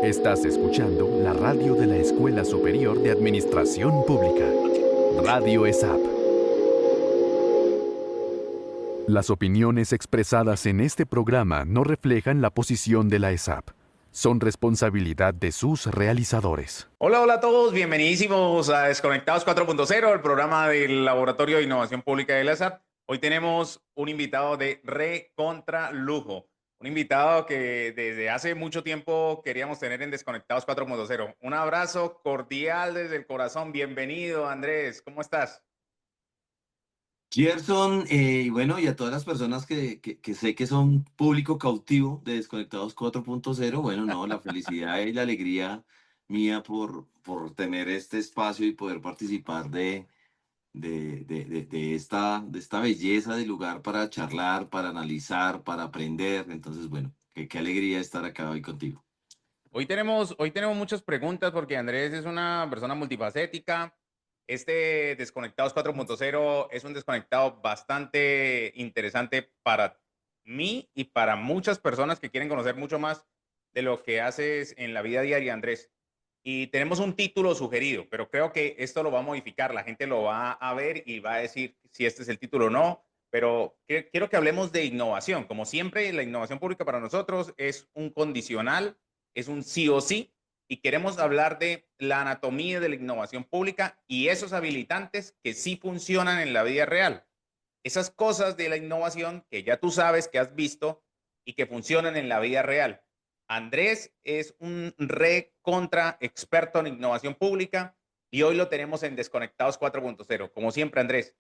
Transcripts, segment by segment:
Estás escuchando la radio de la Escuela Superior de Administración Pública. Radio ESAP. Las opiniones expresadas en este programa no reflejan la posición de la ESAP. Son responsabilidad de sus realizadores. Hola, hola a todos, bienvenidísimos a Desconectados 4.0, el programa del Laboratorio de Innovación Pública de la ESAP. Hoy tenemos un invitado de recontra lujo, un invitado que desde hace mucho tiempo queríamos tener en Desconectados 4.0. Un abrazo cordial desde el corazón, bienvenido Andrés, ¿cómo estás? Gerson, y bueno, y a todas las personas que sé que son público cautivo de Desconectados 4.0, bueno, no, la felicidad y la alegría mía por tener este espacio y poder participar de esta belleza de lugar para charlar, para analizar, para aprender. Entonces, bueno, qué alegría estar acá hoy contigo. Hoy tenemos muchas preguntas porque Andrés es una persona multifacética. Este Desconectados 4.0 es un desconectado bastante interesante para mí y para muchas personas que quieren conocer mucho más de lo que haces en la vida diaria, Andrés. Y tenemos un título sugerido, pero creo que esto lo va a modificar. La gente lo va a ver y va a decir si este es el título o no. Pero quiero que hablemos de innovación. Como siempre, la innovación pública para nosotros es un condicional, es un sí o sí, y queremos hablar de la anatomía de la innovación pública y esos habilitantes que sí funcionan en la vida real. Esas cosas de la innovación que ya tú sabes, que has visto y que funcionan en la vida real. Andrés es un re contra experto en innovación pública y hoy lo tenemos en Desconectados 4.0. Como siempre, Andrés,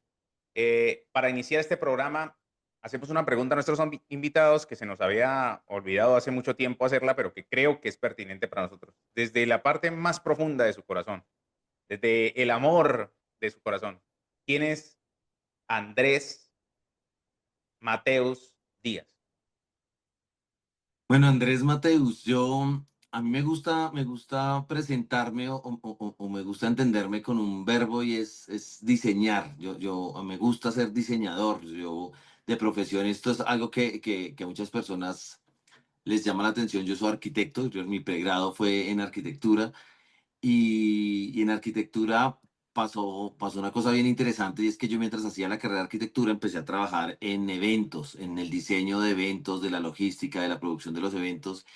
para iniciar este programa, hacemos una pregunta a nuestros invitados que se nos había olvidado hace mucho tiempo hacerla, pero que creo que es pertinente para nosotros. Desde la parte más profunda de su corazón, desde el amor de su corazón, ¿quién es Andrés Mateus Díaz? Bueno, Andrés Mateus, a mí me gusta presentarme o me gusta entenderme con un verbo y es diseñar. Me gusta ser diseñador. Yo de profesión, esto es algo que a muchas personas les llama la atención. Yo soy arquitecto, mi pregrado fue en arquitectura y en arquitectura pasó una cosa bien interesante y es que yo mientras hacía la carrera de arquitectura empecé a trabajar en eventos, en el diseño de eventos, de la logística, de la producción de los eventos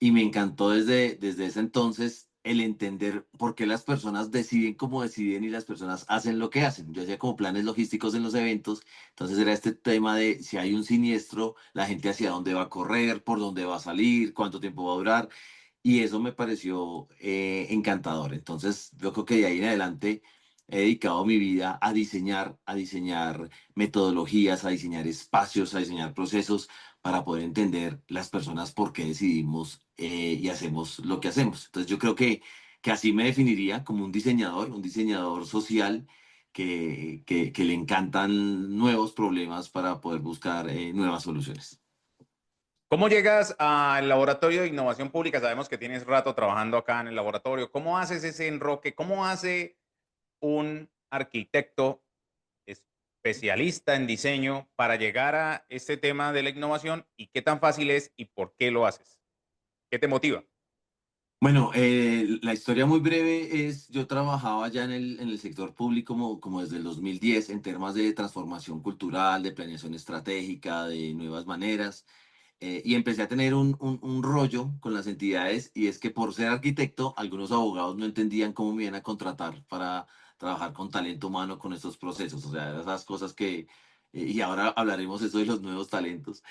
y me encantó desde ese entonces el entender por qué las personas deciden como deciden y las personas hacen lo que hacen. Yo hacía como planes logísticos en los eventos, entonces era este tema de si hay un siniestro, la gente hacia dónde va a correr, por dónde va a salir, cuánto tiempo va a durar. Y eso me pareció encantador. Entonces, yo creo que de ahí en adelante he dedicado mi vida a diseñar metodologías, a diseñar espacios, a diseñar procesos para poder entender las personas por qué decidimos y hacemos lo que hacemos. Entonces, yo creo que así me definiría como un diseñador social que le encantan nuevos problemas para poder buscar nuevas soluciones. ¿Cómo llegas al laboratorio de innovación pública? Sabemos que tienes rato trabajando acá en el laboratorio. ¿Cómo haces ese enroque? ¿Cómo hace un arquitecto especialista en diseño para llegar a este tema de la innovación y qué tan fácil es y por qué lo haces? ¿Qué te motiva? Bueno, la historia muy breve es, yo trabajaba ya en el sector público como desde el 2010 en temas de transformación cultural, de planeación estratégica, de nuevas maneras, y empecé a tener un rollo con las entidades y es que por ser arquitecto, algunos abogados no entendían cómo me iban a contratar para trabajar con talento humano con estos procesos, o sea, esas cosas y ahora hablaremos eso de los nuevos talentos.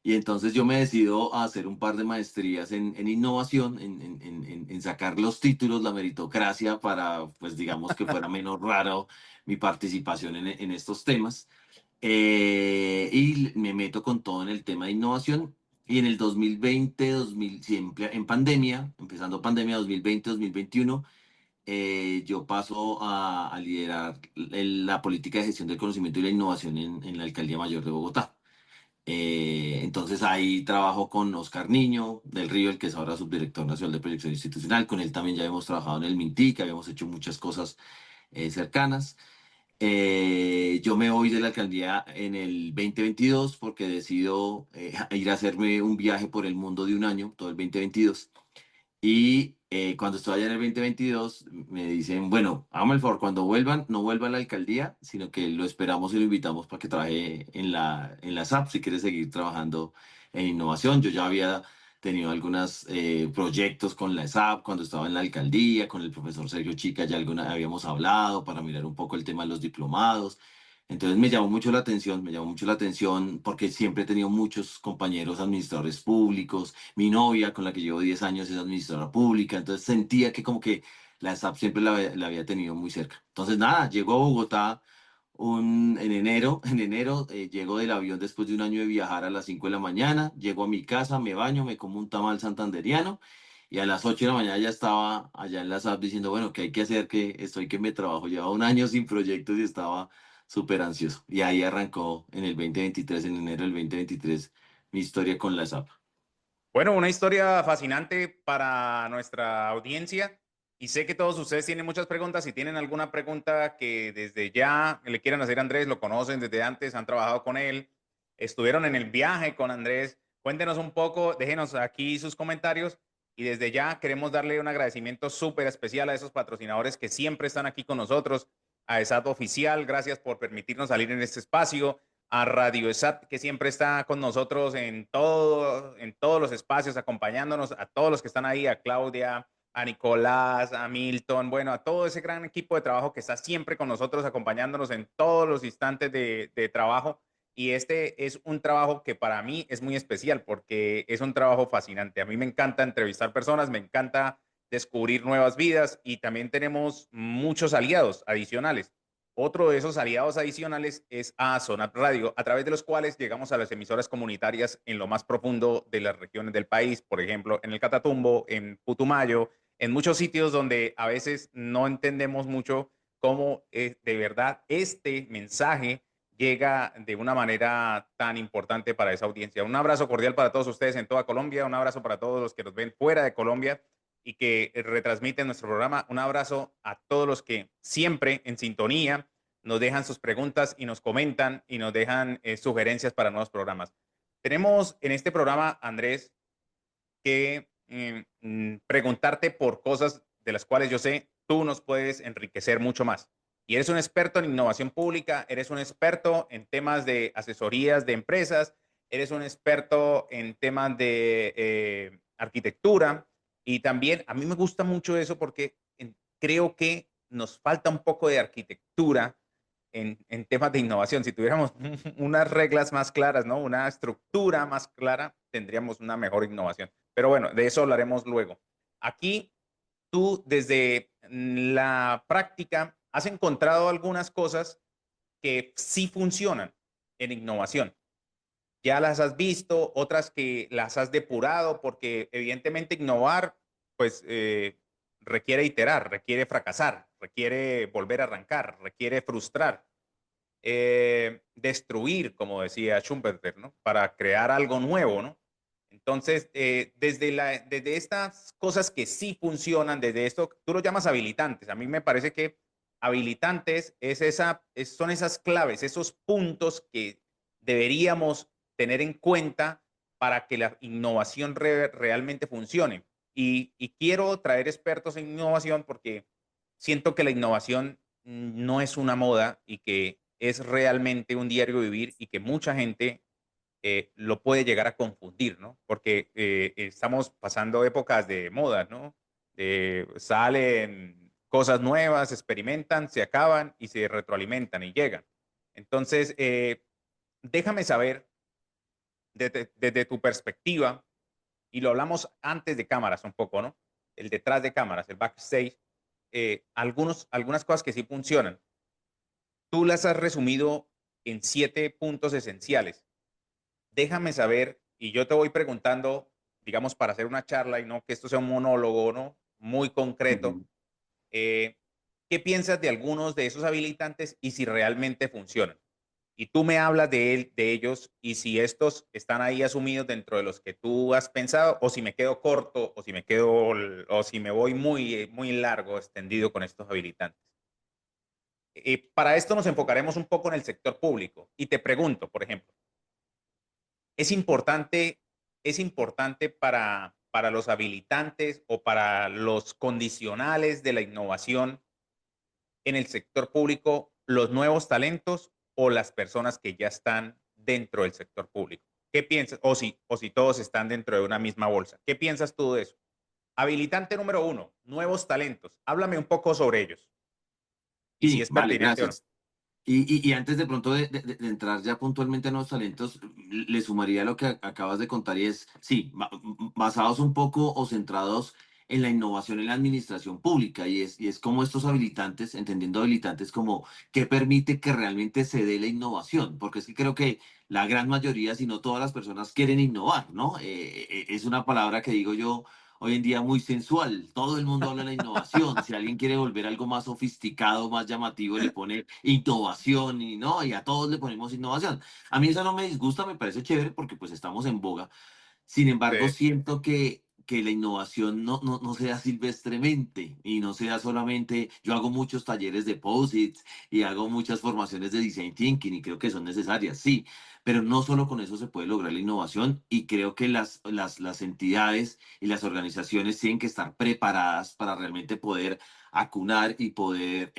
Y entonces yo me decido a hacer un par de maestrías en innovación, en sacar los títulos, la meritocracia, para, pues digamos que fuera menos raro mi participación en estos temas. Y me meto con todo en el tema de innovación. Y en el 2020, siempre en pandemia, empezando pandemia 2020, 2021, yo paso a liderar la política de gestión del conocimiento y la innovación en la Alcaldía Mayor de Bogotá. Entonces ahí trabajo con Oscar Niño del Río, el que es ahora subdirector nacional de proyección institucional. Con él también ya hemos trabajado en el MINTIC, habíamos hecho muchas cosas cercanas. Yo me voy de la alcaldía en el 2022 porque decido ir a hacerme un viaje por el mundo de un año, todo el 2022. Y cuando estoy allá en el 2022, me dicen, bueno, hágame el favor, cuando vuelvan, no vuelva a la alcaldía, sino que lo esperamos y lo invitamos para que trabaje en la SAP, si quiere seguir trabajando en innovación. Yo ya había tenido algunos proyectos con la SAP cuando estaba en la alcaldía, con el profesor Sergio Chica, ya alguna habíamos hablado para mirar un poco el tema de los diplomados. Entonces me llamó mucho la atención porque siempre he tenido muchos compañeros administradores públicos. Mi novia, con la que llevo 10 años, es administradora pública, entonces sentía que como que la SAP siempre la había tenido muy cerca. Entonces, nada, llego a Bogotá en enero, llego del avión después de un año de viajar a las 5 de la mañana, llego a mi casa, me baño, me como un tamal santanderiano y a las 8 de la mañana ya estaba allá en la SAP diciendo, bueno, ¿qué hay que hacer? Que estoy que me trabajo. Llevaba un año sin proyectos y estaba súper ansioso. Y ahí arrancó en el 2023, en enero del 2023, mi historia con la SAP. Bueno, una historia fascinante para nuestra audiencia y sé que todos ustedes tienen muchas preguntas. Si tienen alguna pregunta que desde ya le quieran hacer a Andrés, lo conocen desde antes, han trabajado con él, estuvieron en el viaje con Andrés, cuéntenos un poco, déjenos aquí sus comentarios y desde ya queremos darle un agradecimiento súper especial a esos patrocinadores que siempre están aquí con nosotros, a ESAT Oficial, gracias por permitirnos salir en este espacio, a Radio ESAT, que siempre está con nosotros en todos los espacios, acompañándonos, a todos los que están ahí, a Claudia, a Nicolás, a Milton, bueno, a todo ese gran equipo de trabajo que está siempre con nosotros, acompañándonos en todos los instantes de trabajo. Y este es un trabajo que para mí es muy especial porque es un trabajo fascinante. A mí me encanta entrevistar personas, me encanta descubrir nuevas vidas y también tenemos muchos aliados adicionales. Otro de esos aliados adicionales es a Sonat Radio, a través de los cuales llegamos a las emisoras comunitarias en lo más profundo de las regiones del país, por ejemplo, en el Catatumbo, en Putumayo, en muchos sitios donde a veces no entendemos mucho cómo de verdad este mensaje llega de una manera tan importante para esa audiencia. Un abrazo cordial para todos ustedes en toda Colombia, un abrazo para todos los que nos ven fuera de Colombia y que retransmiten nuestro programa. Un abrazo a todos los que siempre en sintonía nos dejan sus preguntas y nos comentan y nos dejan sugerencias para nuevos programas. Tenemos en este programa, Andrés, que preguntarte por cosas de las cuales yo sé tú nos puedes enriquecer mucho más. Y eres un experto en innovación pública, eres un experto en temas de asesorías de empresas, eres un experto en temas de arquitectura y también a mí me gusta mucho eso porque creo que nos falta un poco de arquitectura en temas de innovación. Si tuviéramos unas reglas más claras, ¿no? Una estructura más clara, tendríamos una mejor innovación. Pero bueno, de eso hablaremos luego. Aquí tú desde la práctica has encontrado algunas cosas que sí funcionan en innovación. Ya las has visto, otras que las has depurado, porque evidentemente innovar, pues requiere iterar, requiere fracasar, requiere volver a arrancar, requiere frustrar, destruir, como decía Schumpeter, ¿no? Para crear algo nuevo, ¿no? Entonces, desde estas cosas que sí funcionan, desde esto, tú lo llamas habilitantes. A mí me parece que habilitantes son esas claves, esos puntos que deberíamos tener en cuenta para que la innovación realmente funcione. Y quiero traer expertos en innovación porque siento que la innovación no es una moda y que es realmente un diario vivir y que mucha gente lo puede llegar a confundir, ¿no? Porque estamos pasando épocas de moda, ¿no? Salen cosas nuevas, experimentan, se acaban y se retroalimentan y llegan. Entonces, déjame saber desde tu perspectiva, y lo hablamos antes de cámaras un poco, ¿no? El detrás de cámaras, el backstage, algunas cosas que sí funcionan. Tú las has resumido en 7 puntos esenciales. Déjame saber y yo te voy preguntando, digamos, para hacer una charla y no que esto sea un monólogo, ¿no? Muy concreto. Ujú. eh, ¿Qué piensas de algunos de esos habilitantes y si realmente funcionan? Y tú me hablas de ellos y si estos están ahí asumidos dentro de los que tú has pensado o si me quedo corto o si me quedo o si me voy muy largo, extendido con estos habilitantes. Para esto nos enfocaremos un poco en el sector público y te pregunto, por ejemplo, es importante, es importante para para los habilitantes o para los condicionales de la innovación en el sector público, los nuevos talentos o las personas que ya están dentro del sector público? ¿Qué piensas? O si todos están dentro de una misma bolsa. ¿Qué piensas tú de eso? Habilitante número uno, nuevos talentos. Háblame un poco sobre ellos y si Sí, es vale, pertinente o no. gracias. Y antes de pronto de entrar ya puntualmente en los talentos, le sumaría lo que acabas de contar y es, sí, basados un poco o centrados en la innovación en la administración pública y es como estos habilitantes, entendiendo habilitantes como qué permite que realmente se dé la innovación, porque es que creo que la gran mayoría, si no todas las personas quieren innovar, ¿no? Es una palabra que digo yo hoy en día muy sensual. Todo el mundo habla de la innovación. Si alguien quiere volver algo más sofisticado, más llamativo, le pone innovación y no, y a todos le ponemos innovación. A mí eso no me disgusta, me parece chévere porque pues estamos en boga. Sin embargo, Sí, siento que la innovación no sea silvestremente y no sea solamente, yo hago muchos talleres de post-its y hago muchas formaciones de design thinking y creo que son necesarias, sí, pero no solo con eso se puede lograr la innovación y creo que las entidades y las organizaciones tienen que estar preparadas para realmente poder acunar y poder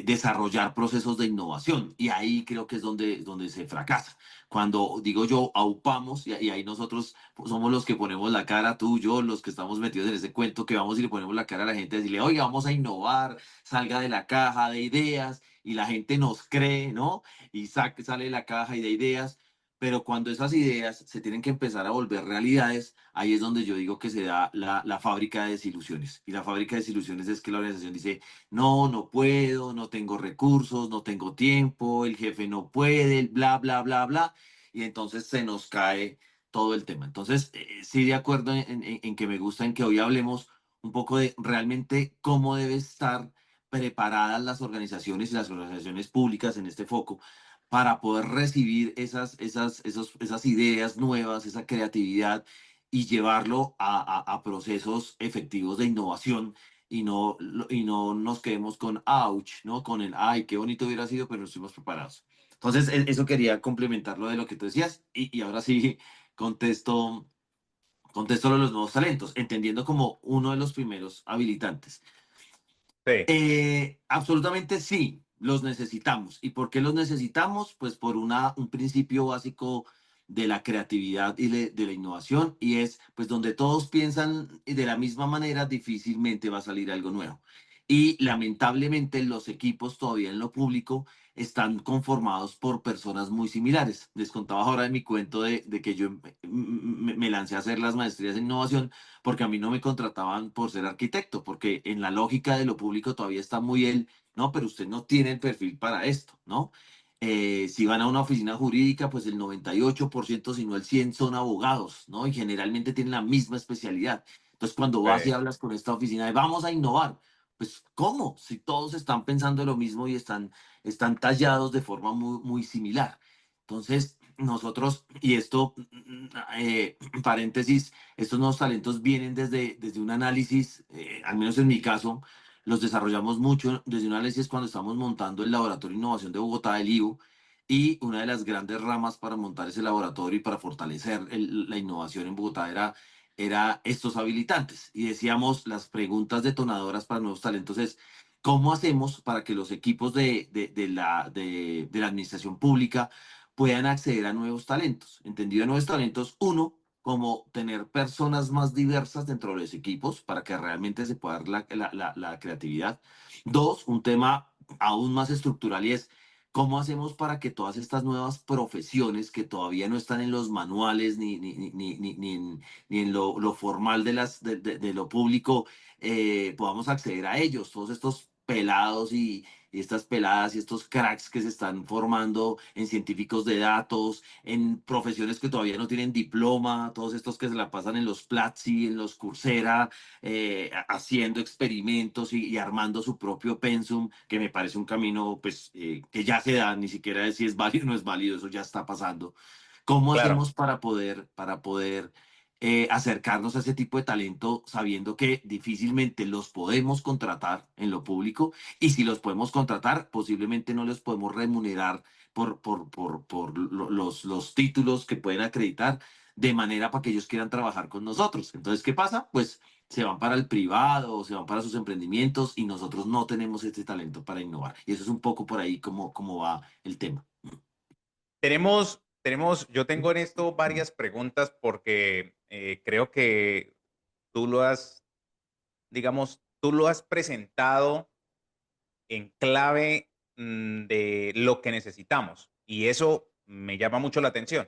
desarrollar procesos de innovación. Y ahí creo que es donde se fracasa. Cuando digo yo, aupamos, y ahí nosotros somos los que ponemos la cara, tú, yo, los que estamos metidos en ese cuento, que vamos y le ponemos la cara a la gente, decirle, oye, vamos a innovar, salga de la caja de ideas, y la gente nos cree, ¿no? Y sale de la caja y de ideas, pero cuando esas ideas se tienen que empezar a volver realidades, ahí es donde yo digo que se da la fábrica de desilusiones. Y la fábrica de desilusiones es que la organización dice, no, no puedo, no tengo recursos, no tengo tiempo, el jefe no puede, el bla, bla, bla, bla, y entonces se nos cae todo el tema. Entonces, sí, de acuerdo en que me gusta en que hoy hablemos un poco de realmente cómo debe estar preparadas las organizaciones y las organizaciones públicas en este foco para poder recibir esas ideas nuevas, esa creatividad y llevarlo a procesos efectivos de innovación y no nos quedemos con ouch, ¿no? Con el ay, qué bonito hubiera sido, pero no estuvimos preparados. Entonces, eso quería complementar lo de lo que tú decías y ahora sí contesto, contesto lo de los nuevos talentos, entendiendo como uno de los primeros habilitantes. sí, Absolutamente sí, los necesitamos. ¿Y por qué los necesitamos? Pues por un principio básico de la creatividad y de la innovación, y es pues donde todos piensan de la misma manera, difícilmente va a salir algo nuevo. Y lamentablemente los equipos todavía en lo público están conformados por personas muy similares. Les contaba ahora en mi cuento de que yo me lancé a hacer las maestrías en innovación porque a mí no me contrataban por ser arquitecto, porque en la lógica de lo público todavía está muy no, pero usted no tiene el perfil para esto, ¿no? Si van a una oficina jurídica, pues el 98%, si no el 100%, son abogados, ¿no? Y generalmente tienen la misma especialidad. Entonces, cuando vas y sí, hablas con esta oficina de vamos a innovar, pues ¿cómo? Si todos están pensando lo mismo y están tallados de forma muy, muy similar. Entonces, nosotros, y esto, paréntesis, estos nuevos talentos vienen desde un análisis, al menos en mi caso, los desarrollamos mucho desde un análisis cuando estamos montando el Laboratorio de Innovación de Bogotá, el IU, y una de las grandes ramas para montar ese laboratorio y para fortalecer la innovación en Bogotá era estos habilitantes. Y decíamos, las preguntas detonadoras para nuevos talentos es, ¿cómo hacemos para que los equipos de la administración pública puedan acceder a nuevos talentos? Entendido nuevos talentos, uno, como tener personas más diversas dentro de los equipos para que realmente se pueda dar la creatividad. Dos, un tema aún más estructural y es cómo hacemos para que todas estas nuevas profesiones que todavía no están en los manuales ni en lo formal de lo público, podamos acceder a ellos, todos estos pelados y estas peladas y estos cracks que se están formando en científicos de datos, en profesiones que todavía no tienen diploma, todos estos que se la pasan en los Platzi, en los Coursera, haciendo experimentos y armando su propio pensum, que me parece un camino pues que ya se da, ni siquiera es si es válido o no es válido, eso ya está pasando. ¿Cómo claro. hacemos para poder acercarnos a ese tipo de talento sabiendo que difícilmente los podemos contratar en lo público y si los podemos contratar, posiblemente no los podemos remunerar por los títulos que pueden acreditar de manera para que ellos quieran trabajar con nosotros. Entonces, ¿qué pasa? Pues se van para el privado, se van para sus emprendimientos y nosotros no tenemos este talento para innovar. Y eso es un poco por ahí como va el tema. Yo tengo en esto varias preguntas porque creo que tú lo has, digamos, tú lo has presentado en clave de lo que necesitamos y eso me llama mucho la atención.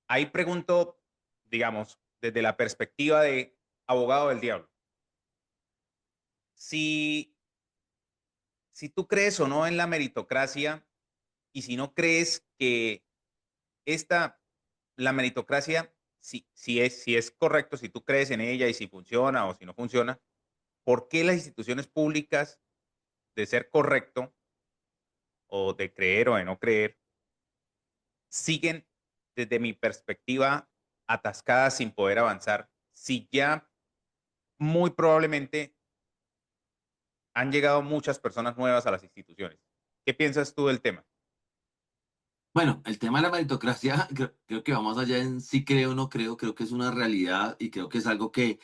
Ahí pregunto, digamos, desde la perspectiva de abogado del diablo, si, si tú crees o no en la meritocracia y si no crees que esta, la meritocracia, si es correcto, si tú crees en ella y si funciona o si no funciona, ¿por qué las instituciones públicas, de ser correcto o de creer o de no creer, siguen, desde mi perspectiva, atascadas sin poder avanzar? Si ya muy probablemente han llegado muchas personas nuevas a las instituciones. ¿Qué piensas tú del tema? Bueno, el tema de la meritocracia creo que va más allá en sí creo o no creo, creo que es una realidad y creo que es algo que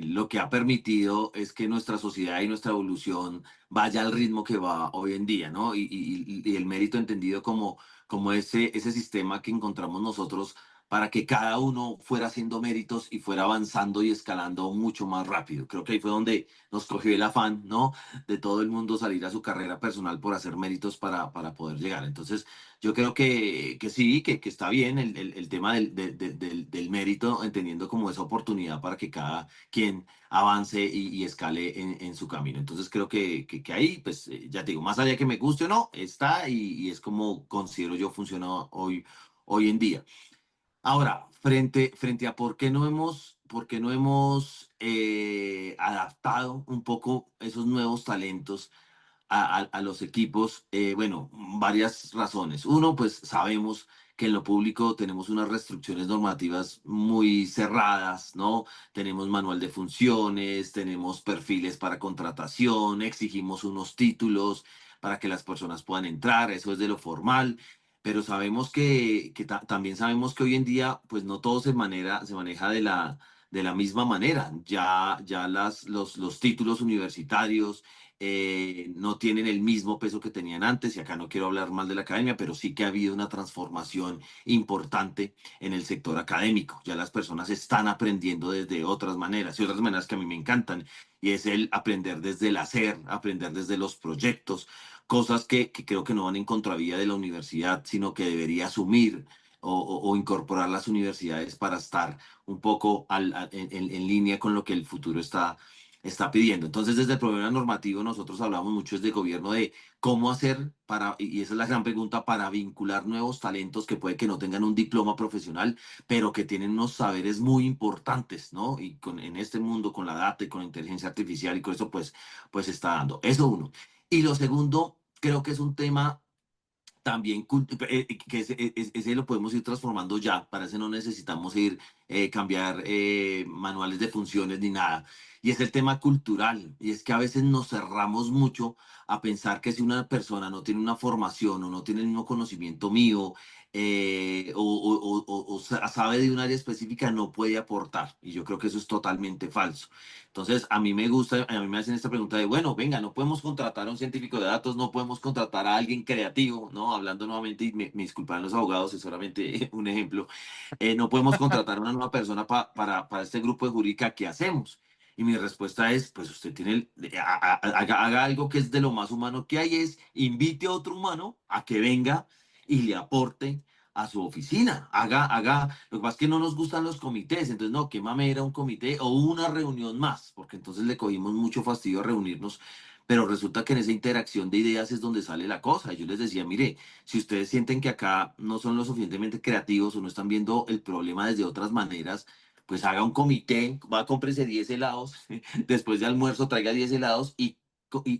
lo que ha permitido es que nuestra sociedad y nuestra evolución vaya al ritmo que va hoy en día, ¿no? Y el mérito entendido como ese sistema que encontramos nosotros para que cada uno fuera haciendo méritos y fuera avanzando y escalando mucho más rápido. Creo que ahí fue donde nos cogió el afán, ¿no? De todo el mundo salir a su carrera personal por hacer méritos para poder llegar. Entonces, yo creo que sí, que está bien el tema del mérito, entendiendo como esa oportunidad para que cada quien avance y escale en su camino. Entonces creo que ahí, pues ya te digo, más allá de que me guste o no, está y es como considero yo funciona hoy en día. Ahora, frente a por qué no hemos adaptado un poco esos nuevos talentos a los equipos, bueno, varias razones. Uno, pues sabemos que en lo público tenemos unas restricciones normativas muy cerradas, ¿no? Tenemos manual de funciones, tenemos perfiles para contratación, exigimos unos títulos para que las personas puedan entrar, eso es de lo formal. Pero sabemos también sabemos que hoy en día, pues no todo se maneja de la misma manera. Ya los títulos universitarios no tienen el mismo peso que tenían antes, y acá no quiero hablar mal de la academia, pero sí que ha habido una transformación importante en el sector académico. Ya las personas están aprendiendo desde otras maneras y otras maneras que a mí me encantan, y es el aprender desde el hacer, aprender desde los proyectos, cosas que creo que no van en contravía de la universidad, sino que debería asumir o incorporar las universidades para estar un poco en línea con lo que el futuro está pidiendo. Entonces, desde el problema normativo, nosotros hablamos mucho desde gobierno de cómo hacer y esa es la gran pregunta, para vincular nuevos talentos que puede que no tengan un diploma profesional, pero que tienen unos saberes muy importantes, ¿no? Y en este mundo, con la data y con la inteligencia artificial y con eso, pues está dando. Eso uno. Y lo segundo, creo que es un tema también que ese lo podemos ir transformando ya, para ese no necesitamos cambiar manuales de funciones ni nada. Y es el tema cultural, y es que a veces nos cerramos mucho a pensar que si una persona no tiene una formación o no tiene el mismo conocimiento mío, sabe de un área específica, no puede aportar. Y yo creo que eso es totalmente falso. Entonces, a mí me gusta, a mí me hacen esta pregunta de, bueno, venga, no podemos contratar a un científico de datos, no podemos contratar a alguien creativo, ¿no? Hablando nuevamente, y me disculpan los abogados, es solamente un ejemplo, no podemos contratar a una nueva persona para este grupo de jurídica, ¿qué hacemos? Y mi respuesta es, pues usted haga algo que es de lo más humano que hay, es invite a otro humano a que venga y le aporte a su oficina. Lo que pasa es que no nos gustan los comités, entonces no, qué mamera un comité o una reunión más, porque entonces le cogimos mucho fastidio a reunirnos, pero resulta que en esa interacción de ideas es donde sale la cosa. Y yo les decía, mire, si ustedes sienten que acá no son lo suficientemente creativos o no están viendo el problema desde otras maneras, pues haga un comité, va, cómprese 10 helados, después de almuerzo traiga 10 helados y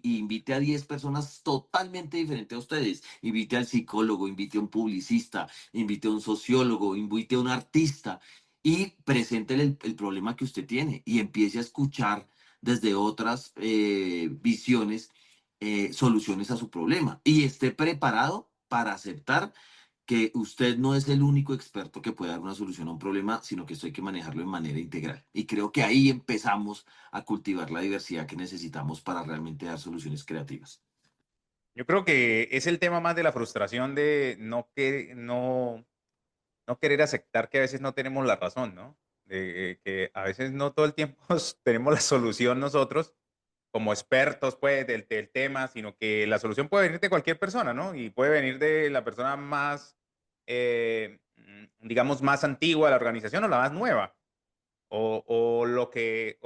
invite a 10 personas totalmente diferentes a ustedes. Invite al psicólogo, invite a un publicista, invite a un sociólogo, invite a un artista y preséntele el problema que usted tiene y empiece a escuchar desde otras visiones, soluciones a su problema, y esté preparado para aceptar que usted no es el único experto que puede dar una solución a un problema, sino que esto hay que manejarlo de manera integral. Y creo que ahí empezamos a cultivar la diversidad que necesitamos para realmente dar soluciones creativas. Yo creo que es el tema más de la frustración de no querer aceptar que a veces no tenemos la razón, ¿no? De que a veces no todo el tiempo tenemos la solución nosotros como expertos, pues, del tema, sino que la solución puede venir de cualquier persona, ¿no? Y puede venir de la persona más, digamos, más antigua de la organización o la más nueva. O lo que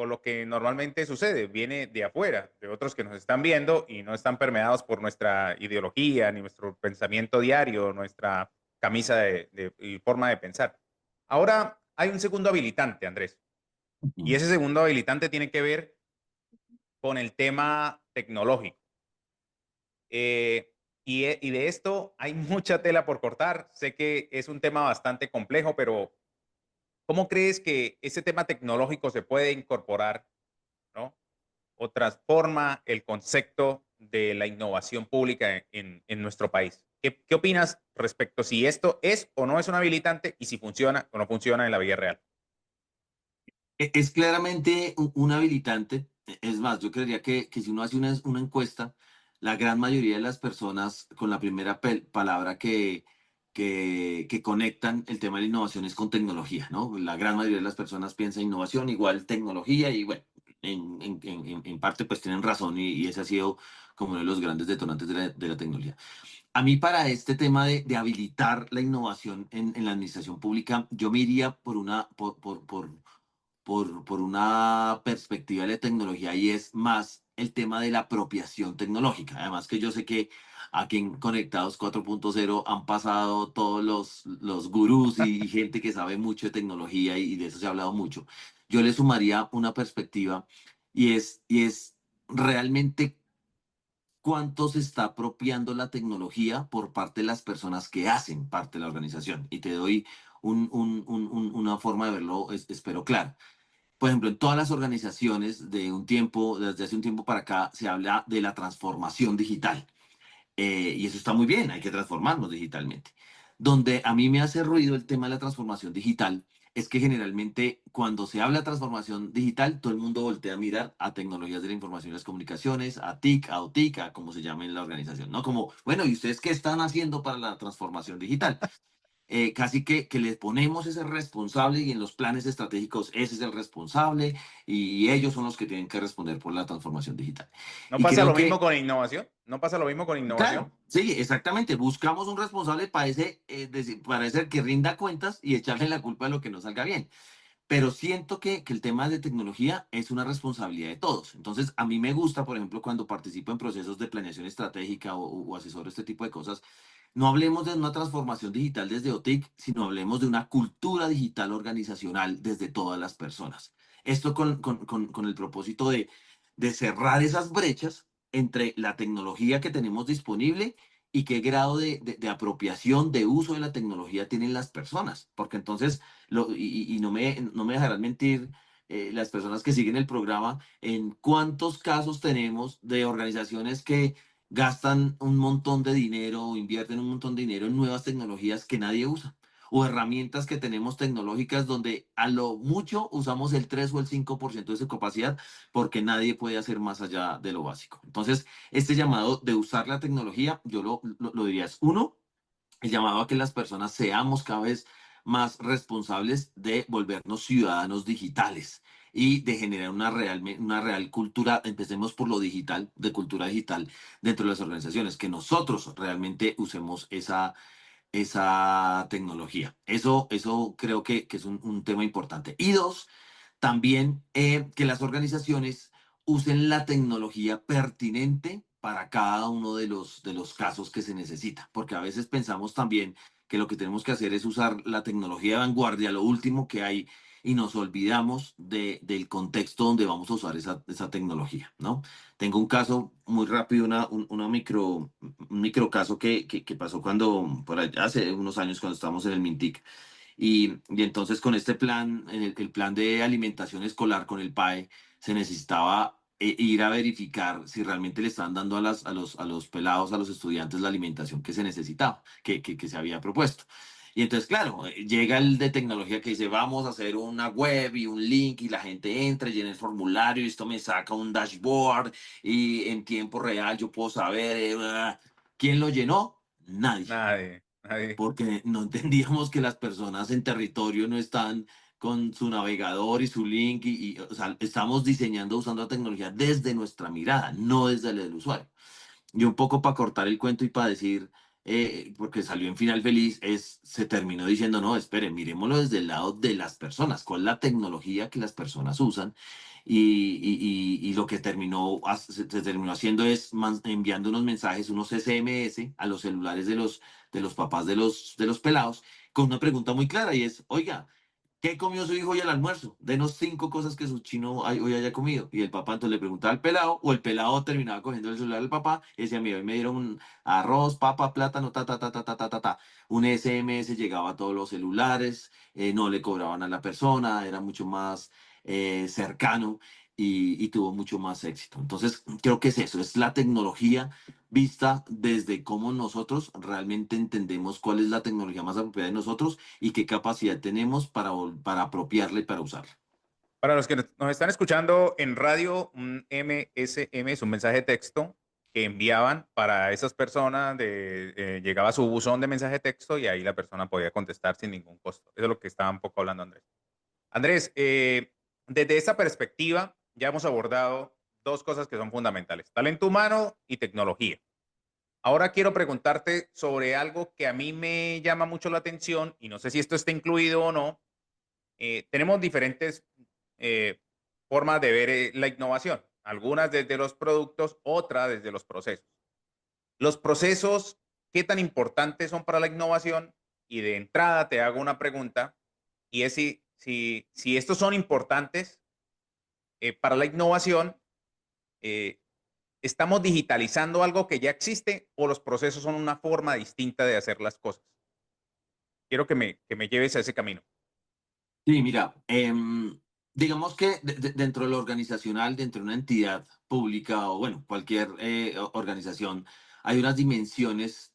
normalmente sucede, viene de afuera, de otros que nos están viendo y no están permeados por nuestra ideología, ni nuestro pensamiento diario, nuestra camisa y forma de pensar. Ahora hay un segundo habilitante, Andrés, y Ujú. ese segundo habilitante tiene que ver con el tema tecnológico. Y de esto hay mucha tela por cortar. Sé que es un tema bastante complejo, pero ¿cómo crees que ese tema tecnológico se puede incorporar, ¿no? O transforma el concepto de la innovación pública en nuestro país? ¿Qué opinas respecto a si esto es o no es un habilitante y si funciona o no funciona en la vida real? Es claramente un habilitante. Es más, yo creería que si uno hace una encuesta, la gran mayoría de las personas con la primera palabra que conectan el tema de la innovación es con tecnología, ¿no? La gran mayoría de las personas piensa innovación igual tecnología y bueno, en parte pues tienen razón y ese ha sido como uno de los grandes detonantes de la tecnología. A mí para este tema de habilitar la innovación en la administración pública, yo me iría por una perspectiva de la tecnología y es más el tema de la apropiación tecnológica. Además que yo sé que aquí en Conectados 4.0 han pasado todos los gurús y gente que sabe mucho de tecnología y de eso se ha hablado mucho. Yo le sumaría una perspectiva y es realmente cuánto se está apropiando la tecnología por parte de las personas que hacen parte de la organización. Y te doy una forma de verlo, espero claro. Por ejemplo, en todas las organizaciones desde hace un tiempo para acá, se habla de la transformación digital. Y eso está muy bien, hay que transformarnos digitalmente. Donde a mí me hace ruido el tema de la transformación digital es que generalmente cuando se habla de transformación digital, todo el mundo voltea a mirar a tecnologías de la información y las comunicaciones, a TIC, a OTIC, a como se llame en la organización, ¿no? Como, bueno, ¿y ustedes qué están haciendo para la transformación digital? Casi que le ponemos ese responsable y en los planes estratégicos ese es el responsable y ellos son los que tienen que responder por la transformación digital. ¿No Y pasa creo lo mismo que, con innovación? ¿No pasa lo mismo con innovación? claro, sí, exactamente, buscamos un responsable para ese que rinda cuentas y echarle la culpa de lo que no salga bien. Pero siento que el tema de tecnología es una responsabilidad de todos. Entonces, a mí me gusta, por ejemplo, cuando participo en procesos de planeación estratégica o asesoro este tipo de cosas, no hablemos de una transformación digital desde OTIC, sino hablemos de una cultura digital organizacional desde todas las personas. Esto con el propósito de cerrar esas brechas entre la tecnología que tenemos disponible y qué grado de apropiación, de uso de la tecnología tienen las personas. Porque entonces, y no me dejarán mentir las personas que siguen el programa, en cuántos casos tenemos de organizaciones que gastan un montón de dinero o invierten un montón de dinero en nuevas tecnologías que nadie usa. O herramientas que tenemos tecnológicas donde a lo mucho usamos el 3 o el 5% de su capacidad porque nadie puede hacer más allá de lo básico. Entonces, este llamado de usar la tecnología, yo lo diría es uno, el llamado a que las personas seamos cada vez más responsables de volvernos ciudadanos digitales y de generar una real cultura, empecemos por lo digital, de cultura digital dentro de las organizaciones, que nosotros realmente usemos esa tecnología. Eso creo que es un tema importante. Y dos, también que las organizaciones usen la tecnología pertinente para cada uno de los casos que se necesita, porque a veces pensamos también que lo que tenemos que hacer es usar la tecnología de vanguardia, lo último que hay, y nos olvidamos del contexto donde vamos a usar esa tecnología, ¿no? Tengo un caso muy rápido, un micro caso que pasó por allá hace unos años cuando estábamos en el Mintic. Y entonces con este plan, el plan de alimentación escolar con el PAE, se necesitaba ir a verificar si realmente le están dando a los pelados, a los estudiantes, la alimentación que se necesitaba, que se había propuesto. Y entonces, claro, llega el de tecnología que dice, vamos a hacer una web y un link y la gente entra, llena el formulario y esto me saca un dashboard y en tiempo real yo puedo saber quién lo llenó. Nadie, Nadie, nadie. porque no entendíamos que las personas en territorio no están con su navegador y su link o sea, estamos diseñando usando la tecnología desde nuestra mirada, no desde la del usuario. Y un poco para cortar el cuento y para decir, porque salió en Final Feliz, se terminó diciendo, no, espere, miremoslo desde el lado de las personas, cuál es la tecnología que las personas usan. Y lo que se terminó haciendo es enviando unos mensajes, unos SMS a los celulares de los papás de los pelados, con una pregunta muy clara y es, oiga, ¿qué comió su hijo hoy al almuerzo? Denos 5 cosas que su chino hoy haya comido. Y el papá entonces le preguntaba al pelado, o el pelado terminaba cogiendo el celular del papá y decía, mira, hoy me dieron arroz, papa, plátano, ta, ta, ta, ta, ta, ta, ta, ta. Un SMS llegaba a todos los celulares, no le cobraban a la persona, era mucho más cercano y tuvo mucho más éxito. Entonces, creo que es eso, es la tecnología vista desde cómo nosotros realmente entendemos cuál es la tecnología más apropiada de nosotros y qué capacidad tenemos para apropiarla y para usarla. Para los que nos están escuchando en radio, un MSM es un mensaje de texto que enviaban para esas personas, llegaba a su buzón de mensaje de texto y ahí la persona podía contestar sin ningún costo. Eso es lo que estaba un poco hablando Andrés. Andrés, desde esta perspectiva ya hemos abordado dos cosas que son fundamentales, talento humano y tecnología. Ahora quiero preguntarte sobre algo que a mí me llama mucho la atención y no sé si esto está incluido o no. Tenemos diferentes eh, formas de ver la innovación, algunas desde los productos, otras desde los procesos. Los procesos, ¿qué tan importantes son para la innovación? Y de entrada te hago una pregunta, y es si estos son importantes para la innovación, eh, ¿estamos digitalizando algo que ya existe o los procesos son una forma distinta de hacer las cosas? Quiero que me lleves a ese camino. Sí, mira, digamos que dentro de lo organizacional, dentro de una entidad pública o bueno, cualquier organización, hay unas dimensiones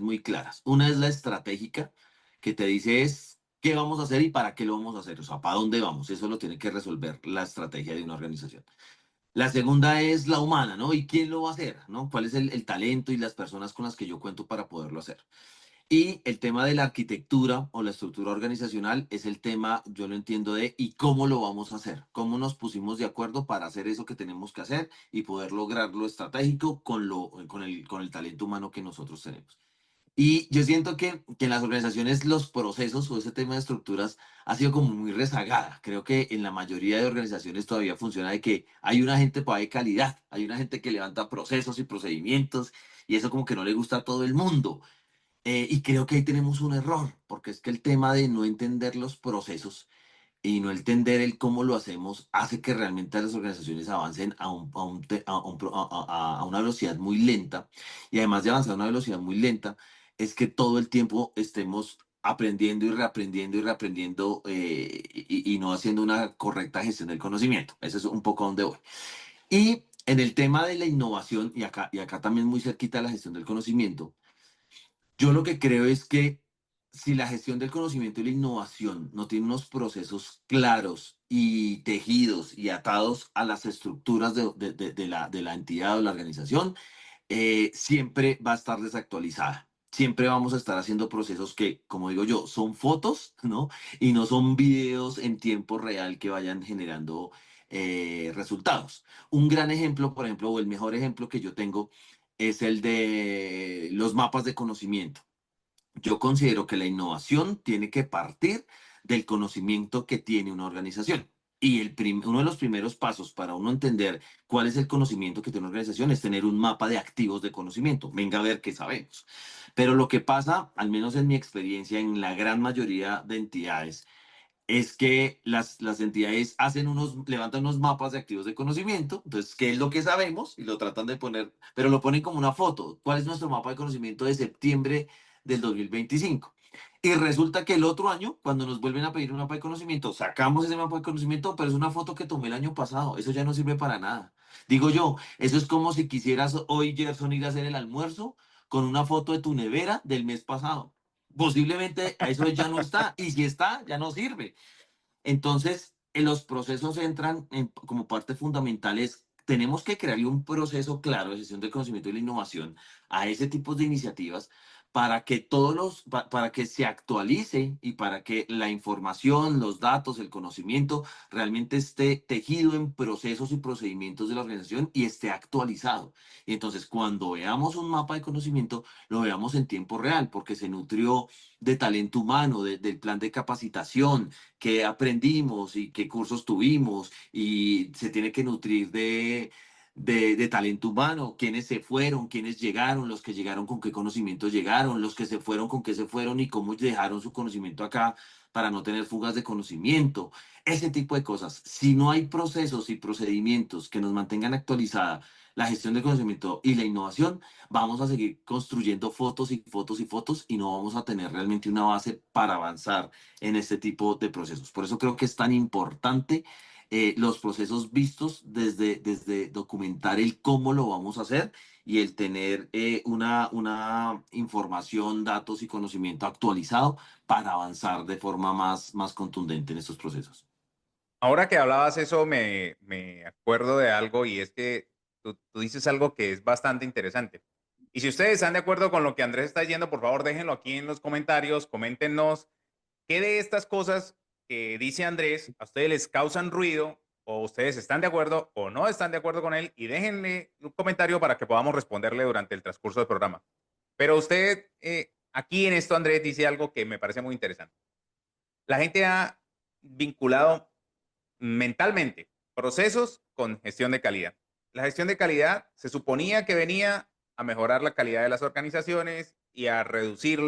muy claras. Una es la estratégica, que te dice es qué vamos a hacer y para qué lo vamos a hacer, o sea, para dónde vamos. Eso lo tiene que resolver la estrategia de una organización. La segunda es la humana, ¿no? ¿Y quién lo va a hacer? ¿No? ¿Cuál es el talento y las personas con las que yo cuento para poderlo hacer? Y el tema de la arquitectura o la estructura organizacional es el tema, yo lo entiendo, de ¿y cómo lo vamos a hacer? ¿Cómo nos pusimos de acuerdo para hacer eso que tenemos que hacer y poder lograr lo estratégico con el talento humano que nosotros tenemos? Y yo siento que en las organizaciones los procesos o ese tema de estructuras ha sido como muy rezagada. Creo que en la mayoría de organizaciones todavía funciona de que hay una gente para de calidad, hay una gente que levanta procesos y procedimientos y eso como que no le gusta a todo el mundo. Y creo que ahí tenemos un error, porque es que el tema de no entender los procesos y no entender el cómo lo hacemos hace que realmente las organizaciones avancen a una velocidad muy lenta. Y además de avanzar a una velocidad muy lenta, es que todo el tiempo estemos aprendiendo y reaprendiendo y no haciendo una correcta gestión del conocimiento. Eso es un poco a donde voy. Y en el tema de la innovación, y acá también muy cerquita de la gestión del conocimiento, yo lo que creo es que si la gestión del conocimiento y la innovación no tiene unos procesos claros y tejidos y atados a las estructuras de la entidad o la organización, siempre va a estar desactualizada. Siempre vamos a estar haciendo procesos que, como digo yo, son fotos, ¿no? Y no son videos en tiempo real que vayan generando resultados. Un gran ejemplo, por ejemplo, o el mejor ejemplo que yo tengo es el de los mapas de conocimiento. Yo considero que la innovación tiene que partir del conocimiento que tiene una organización. Y uno de los primeros pasos para uno entender cuál es el conocimiento que tiene una organización es tener un mapa de activos de conocimiento. Venga a ver qué sabemos. Pero lo que pasa, al menos en mi experiencia, en la gran mayoría de entidades, es que las entidades levantan unos mapas de activos de conocimiento, entonces, ¿qué es lo que sabemos? Y lo tratan de poner, pero lo ponen como una foto. ¿Cuál es nuestro mapa de conocimiento de septiembre del 2025? Y resulta que el otro año, cuando nos vuelven a pedir un mapa de conocimiento, sacamos ese mapa de conocimiento, pero es una foto que tomé el año pasado. Eso ya no sirve para nada. Digo yo, eso es como si quisieras hoy, Gerson, ir a hacer el almuerzo con una foto de tu nevera del mes pasado. Posiblemente eso ya no está. Y si está, ya no sirve. Entonces, en los procesos entran como parte fundamental es, tenemos que crearle un proceso claro de gestión del conocimiento y la innovación a ese tipo de iniciativas para que para que se actualice y para que la información, los datos, el conocimiento realmente esté tejido en procesos y procedimientos de la organización y esté actualizado. Y entonces, cuando veamos un mapa de conocimiento, lo veamos en tiempo real, porque se nutrió de talento humano, del plan de capacitación, qué aprendimos y qué cursos tuvimos y se tiene que nutrir de talento humano, quiénes se fueron, quiénes llegaron, los que llegaron con qué conocimientos llegaron, los que se fueron con qué se fueron y cómo dejaron su conocimiento acá para no tener fugas de conocimiento, ese tipo de cosas. Si no hay procesos y procedimientos que nos mantengan actualizada la gestión del conocimiento y la innovación, vamos a seguir construyendo fotos y fotos y fotos y no vamos a tener realmente una base para avanzar en este tipo de procesos. Por eso creo que es tan importante los procesos vistos desde documentar el cómo lo vamos a hacer y el tener una información, datos y conocimiento actualizado para avanzar de forma más contundente en estos procesos. Ahora que hablabas eso, me acuerdo de algo y es que tú dices algo que es bastante interesante. Y si ustedes están de acuerdo con lo que Andrés está diciendo, por favor, déjenlo aquí en los comentarios, coméntenos qué de estas cosas que dice Andrés a ustedes les causan ruido o ustedes están de acuerdo o no están de acuerdo con él y déjenle un comentario para que podamos responderle durante el transcurso del programa. Pero usted, aquí en esto, Andrés dice algo que me parece muy interesante. La gente ha vinculado mentalmente procesos con gestión de calidad. La gestión de calidad se suponía que venía a mejorar la calidad de las organizaciones y a reducir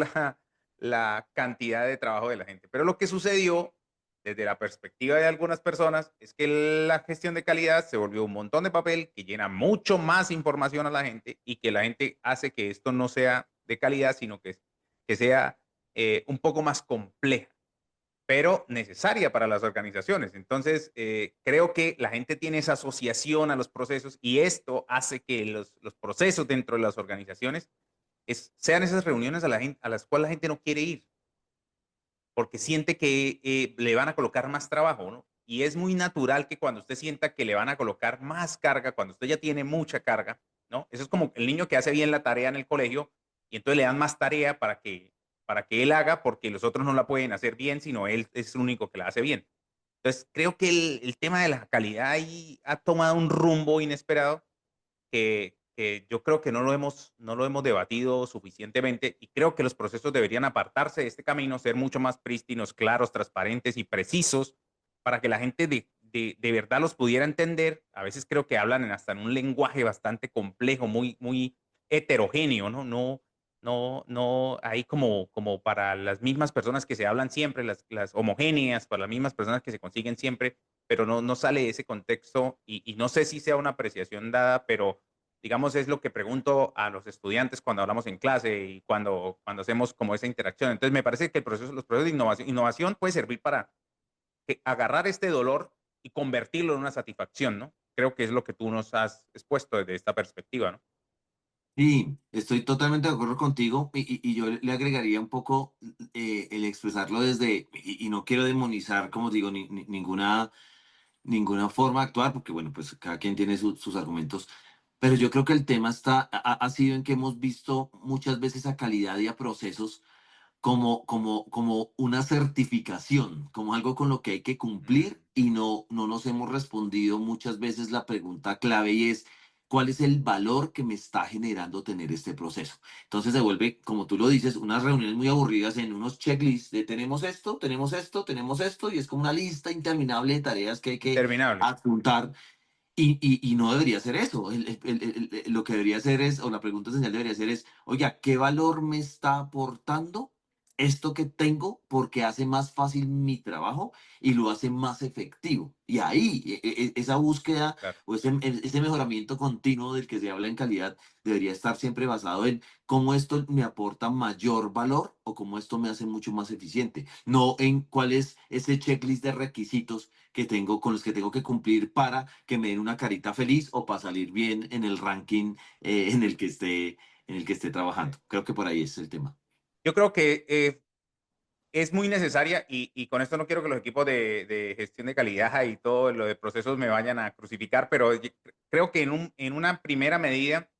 la cantidad de trabajo de la gente. Pero lo que sucedió desde la perspectiva de algunas personas es que la gestión de calidad se volvió un montón de papel que llena mucho más información a la gente y que la gente hace que esto no sea de calidad, sino que sea un poco más compleja, pero necesaria para las organizaciones. Entonces, creo que la gente tiene esa asociación a los procesos y esto hace que los procesos dentro de las organizaciones sean esas reuniones a las cuales la gente no quiere ir, porque siente que le van a colocar más trabajo, ¿no? Y es muy natural que cuando usted sienta que le van a colocar más carga, cuando usted ya tiene mucha carga, ¿no? Eso es como el niño que hace bien la tarea en el colegio y entonces le dan más tarea para que él haga porque los otros no la pueden hacer bien, sino él es el único que la hace bien. Entonces, creo que el tema de la calidad ahí ha tomado un rumbo inesperado que yo creo que no lo hemos debatido suficientemente y creo que los procesos deberían apartarse de este camino, ser mucho más prístinos, claros, transparentes y precisos para que la gente de verdad los pudiera entender. A veces creo que hablan hasta en un lenguaje bastante complejo, muy heterogéneo, ¿no? No, ahí como para las mismas personas que se hablan siempre, las homogéneas, para las mismas personas que se consiguen siempre, pero no sale de ese contexto y no sé si sea una apreciación dada, pero digamos es lo que pregunto a los estudiantes cuando hablamos en clase y cuando hacemos como esa interacción. Entonces me parece que los procesos de innovación puede servir para agarrar este dolor y convertirlo en una satisfacción, ¿no? Creo que es lo que tú nos has expuesto desde esta perspectiva, ¿no? Sí, estoy totalmente de acuerdo contigo y yo le agregaría un poco el expresarlo y no quiero demonizar, como digo, ninguna forma de actuar, porque bueno, pues cada quien tiene sus argumentos, pero yo creo que el tema ha sido en que hemos visto muchas veces a calidad y a procesos como una certificación, como algo con lo que hay que cumplir Mm. y no nos hemos respondido muchas veces la pregunta clave y es, ¿cuál es el valor que me está generando tener este proceso? Entonces se vuelve, como tú lo dices, unas reuniones muy aburridas en unos checklists de tenemos esto, tenemos esto, tenemos esto y es como una lista interminable de tareas que hay que Interminable. adjuntar y no debería ser eso. Lo que debería ser es, o la pregunta esencial debería ser es, oiga, ¿qué valor me está aportando esto que tengo porque hace más fácil mi trabajo y lo hace más efectivo. Y ahí, esa búsqueda Claro. o ese mejoramiento continuo del que se habla en calidad debería estar siempre basado en cómo esto me aporta mayor valor o cómo esto me hace mucho más eficiente, no en cuál es ese checklist de requisitos que tengo con los que tengo que cumplir para que me den una carita feliz o para salir bien en el ranking en el que esté trabajando. Creo que por ahí es el tema. Yo creo que es muy necesaria y con esto no quiero que los equipos de gestión de calidad y todo lo de procesos me vayan a crucificar, pero creo que en una primera medida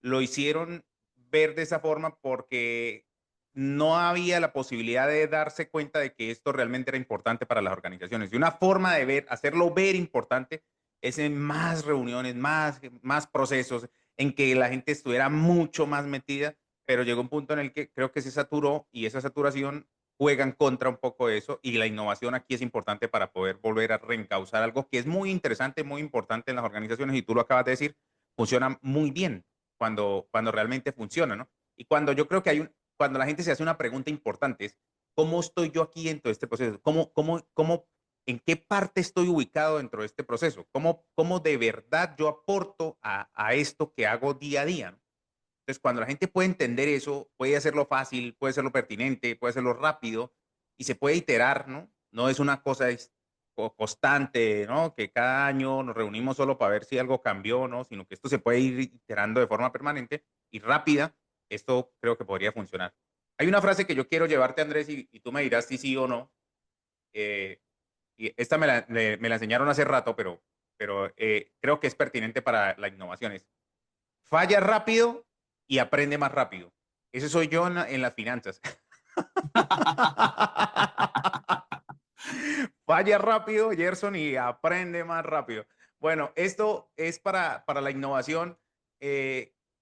lo hicieron ver de esa forma porque no había la posibilidad de darse cuenta de que esto realmente era importante para las organizaciones. Y una forma de ver, hacerlo ver importante es en más reuniones, más procesos, en que la gente estuviera mucho más metida, pero llegó un punto en el que creo que se saturó y esa saturación juega en contra un poco de eso y la innovación aquí es importante para poder volver a reencauzar algo que es muy interesante, muy importante en las organizaciones y tú lo acabas de decir, funciona muy bien cuando realmente funciona, ¿no? Y cuando yo creo que cuando la gente se hace una pregunta importante es, ¿cómo estoy yo aquí dentro de este proceso? ¿En qué parte estoy ubicado dentro de este proceso? ¿Cómo de verdad yo aporto a esto que hago día a día? ¿No? Entonces, cuando la gente puede entender eso, puede hacerlo fácil, puede hacerlo pertinente, puede hacerlo rápido y se puede iterar, ¿no? No es una cosa constante, ¿no? Que cada año nos reunimos solo para ver si algo cambió, ¿no? Sino que esto se puede ir iterando de forma permanente y rápida. Esto creo que podría funcionar. Hay una frase que yo quiero llevarte, Andrés, y tú me dirás si sí o no. eh, y esta me la enseñaron hace rato, pero creo que es pertinente para la innovación. Falla rápido y aprende más rápido. Ese soy yo en las finanzas. Falla rápido, Gerson, y aprende más rápido. Bueno, esto es para la innovación,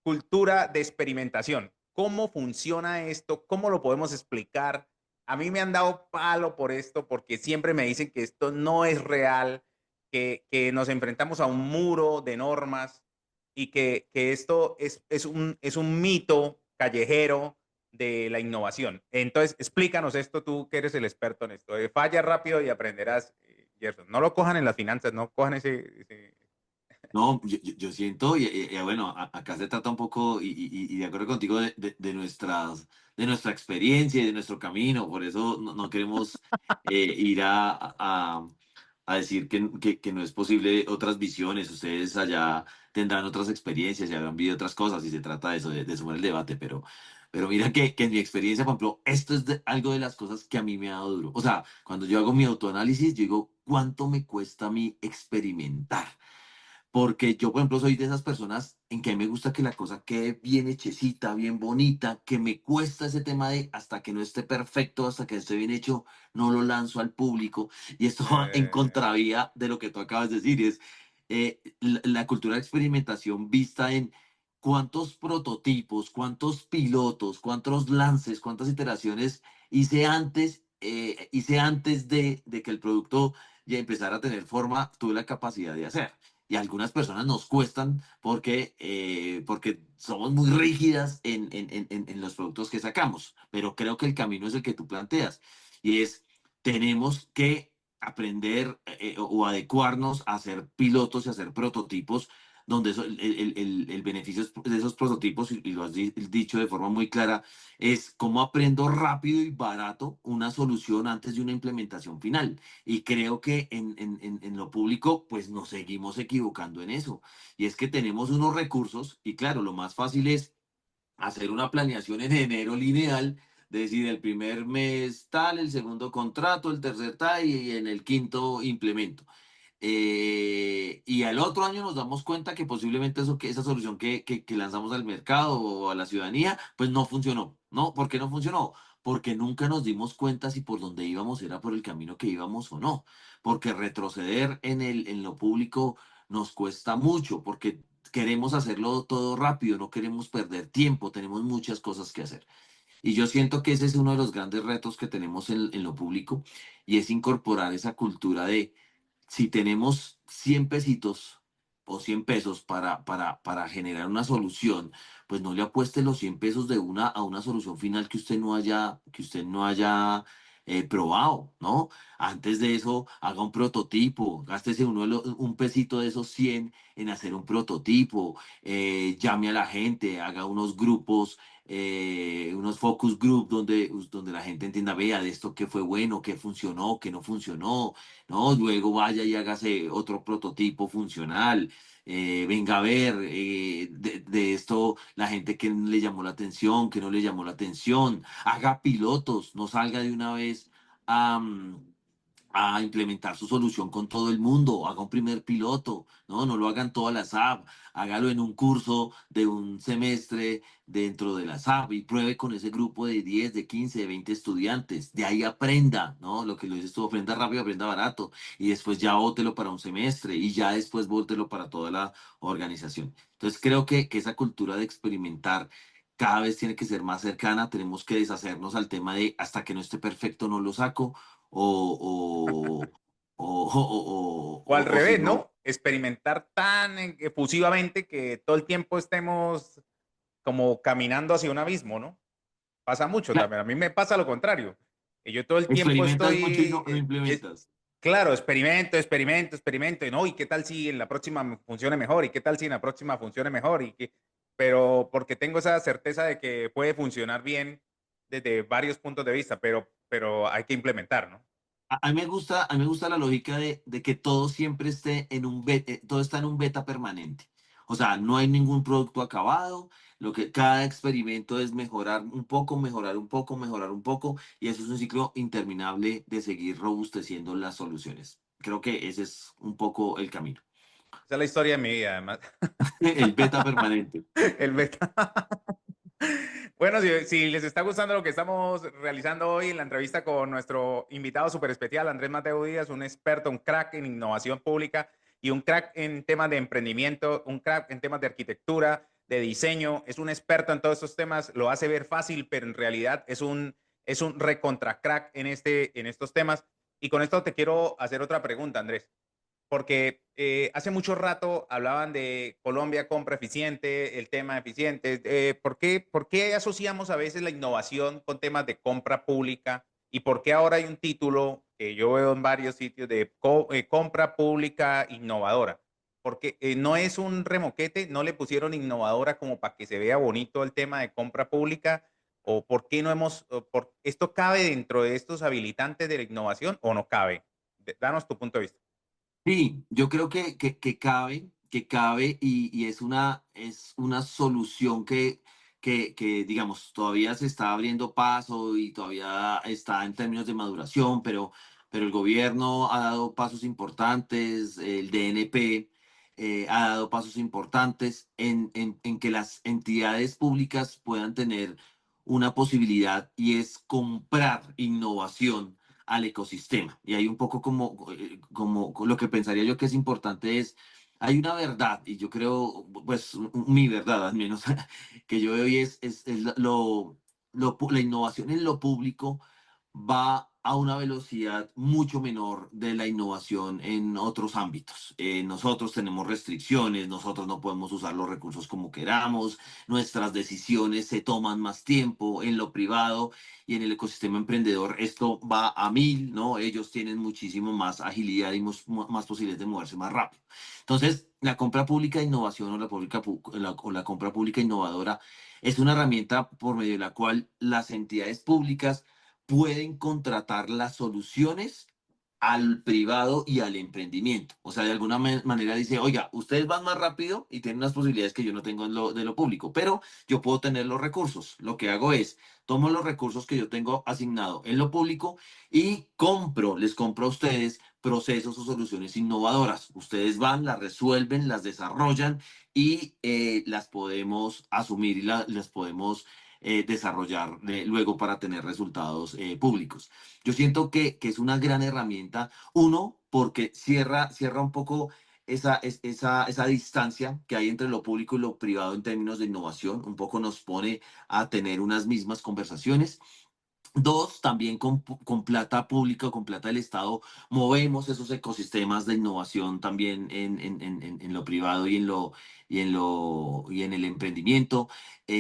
cultura de experimentación. ¿Cómo funciona esto? ¿Cómo lo podemos explicar? A mí me han dado palo por esto porque siempre me dicen que esto no es real, que nos enfrentamos a un muro de normas y que esto es un mito callejero de la innovación. Entonces, explícanos esto tú que eres el experto en esto. Falla rápido y aprenderás, Gerson. No lo cojan en las finanzas, no cojan ese... No, yo siento, bueno, acá se trata un poco, y de acuerdo contigo, de nuestra experiencia y de nuestro camino, por eso no queremos ir a decir que no es posible otras visiones, ustedes allá tendrán otras experiencias y habrán vivido otras cosas, y se trata de eso, de sumar el debate, pero mira que en mi experiencia, por ejemplo, esto es algo de las cosas que a mí me ha dado duro. O sea, cuando yo hago mi autoanálisis, yo digo, ¿cuánto me cuesta a mí experimentar? Porque yo, por ejemplo, soy de esas personas en que a mí me gusta que la cosa quede bien hechecita, bien bonita, que me cuesta ese tema de hasta que no esté perfecto, hasta que esté bien hecho, no lo lanzo al público. Y esto va en Eh, contravía de lo que tú acabas de decir, es la cultura de experimentación vista en cuántos prototipos, cuántos pilotos, cuántos lances, cuántas iteraciones hice antes de que el producto ya empezara a tener forma, tuve la capacidad de hacer y a algunas personas nos cuestan porque somos muy rígidas en los productos que sacamos, pero creo que el camino es el que tú planteas y es, tenemos que aprender o adecuarnos a hacer pilotos y hacer prototipos donde el beneficio de esos prototipos, y lo has dicho de forma muy clara, es cómo aprendo rápido y barato una solución antes de una implementación final. Y creo que en lo público, pues nos seguimos equivocando en eso. Y es que tenemos unos recursos y claro, lo más fácil es hacer una planeación en enero lineal, de decir el primer mes tal, el segundo contrato, el tercer tal y en el quinto implemento. Y al otro año nos damos cuenta que posiblemente esa solución que lanzamos al mercado o a la ciudadanía, pues no funcionó. ¿No? ¿Por qué no funcionó? Porque nunca nos dimos cuenta si por donde íbamos era por el camino que íbamos o no. Porque retroceder en lo público nos cuesta mucho, porque queremos hacerlo todo rápido, no queremos perder tiempo, tenemos muchas cosas que hacer. Y yo siento que ese es uno de los grandes retos que tenemos en lo público y es incorporar esa cultura de si tenemos 100 pesitos, o 100 pesos para generar una solución, pues no le apueste los 100 pesos de una a una solución final que usted no haya probado, ¿no? Antes de eso, haga un prototipo, gástese un pesito de esos 100 en hacer un prototipo, llame a la gente, haga unos grupos, unos focus group donde la gente entienda, vea, de esto qué fue bueno, qué funcionó, qué no funcionó, ¿no? Luego vaya y hágase otro prototipo funcional. Venga a ver de esto la gente que le llamó la atención, que no le llamó la atención, haga pilotos, no salga de una vez a, a implementar su solución con todo el mundo, haga un primer piloto, ¿no? No lo hagan todas las SAP, hágalo en un curso de un semestre dentro de la SAP y pruebe con ese grupo de 10, de 15, de 20 estudiantes, de ahí aprenda, ¿no? Lo que lo dices tú, aprenda rápido, aprenda barato y después ya bótelo para un semestre y ya después bótelo para toda la organización. Entonces creo que esa cultura de experimentar cada vez tiene que ser más cercana, tenemos que deshacernos al tema de hasta que no esté perfecto no lo saco o, O al o si revés, no, ¿no? Experimentar tan efusivamente que todo el tiempo estemos como caminando hacia un abismo, ¿no? Pasa mucho cla- también. A mí me pasa lo contrario. Y yo todo el tiempo experimentas mucho y estoy, no implementas. claro, experimento, y no, ¿y qué tal si en la próxima funcione mejor? ¿Y qué tal si en la próxima funcione mejor? Pero porque tengo esa certeza de que puede funcionar bien desde varios puntos de vista, pero hay que implementar, ¿no? A mí me gusta la lógica de que todo siempre esté en un beta, todo está en un beta permanente. O sea, no hay ningún producto acabado. Lo que cada experimento es mejorar un poco, mejorar un poco, mejorar un poco, y eso es un ciclo interminable de seguir robusteciendo las soluciones. Creo que ese es un poco el camino. Esa es la historia de mi vida, además. El beta permanente. El beta. Bueno, si les está gustando lo que estamos realizando hoy en la entrevista con nuestro invitado súper especial, Andrés Mateo Díaz, un experto, un crack en innovación pública y un crack en temas de emprendimiento, un crack en temas de arquitectura, de diseño, es un experto en todos estos temas, lo hace ver fácil, pero en realidad es un recontra crack en estos temas. Y con esto te quiero hacer otra pregunta, Andrés, porque hace mucho rato hablaban de Colombia compra eficiente, el tema eficiente. Por qué asociamos a veces la innovación con temas de compra pública? ¿Y por qué ahora hay un título que yo veo en varios sitios de compra pública innovadora? Porque no es un remoquete, no le pusieron innovadora como para que se vea bonito el tema de compra pública. ¿O por qué no hemos, esto cabe dentro de estos habilitantes de la innovación o no cabe? Danos tu punto de vista. Sí, yo creo que cabe y es una solución que, digamos, todavía se está abriendo paso y todavía está en términos de maduración, pero el gobierno ha dado pasos importantes, el DNP ha dado pasos importantes en que las entidades públicas puedan tener una posibilidad y es comprar innovación al ecosistema. Y hay un poco como lo que pensaría yo que es importante es, hay una verdad, y yo creo, pues mi verdad al menos, que yo veo y es la innovación en lo público va a una velocidad mucho menor de la innovación en otros ámbitos. Nosotros tenemos restricciones, nosotros no podemos usar los recursos como queramos, nuestras decisiones se toman más tiempo en lo privado y en el ecosistema emprendedor esto va a mil, ¿no? Ellos tienen muchísimo más agilidad y más posibilidades de moverse más rápido. Entonces, la compra pública de innovación o la compra pública innovadora es una herramienta por medio de la cual las entidades públicas pueden contratar las soluciones al privado y al emprendimiento. O sea, de alguna manera dice, oiga, ustedes van más rápido y tienen unas posibilidades que yo no tengo de lo público, pero yo puedo tener los recursos. Lo que hago es, tomo los recursos que yo tengo asignado en lo público y les compro a ustedes procesos o soluciones innovadoras. Ustedes van, las resuelven, las desarrollan y las podemos asumir y las podemos desarrollar luego para tener resultados públicos. Yo siento que es una gran herramienta, uno, porque cierra un poco esa distancia que hay entre lo público y lo privado en términos de innovación, un poco nos pone a tener unas mismas conversaciones. Dos, también con plata pública o con plata del Estado, movemos esos ecosistemas de innovación también en lo privado y en el emprendimiento.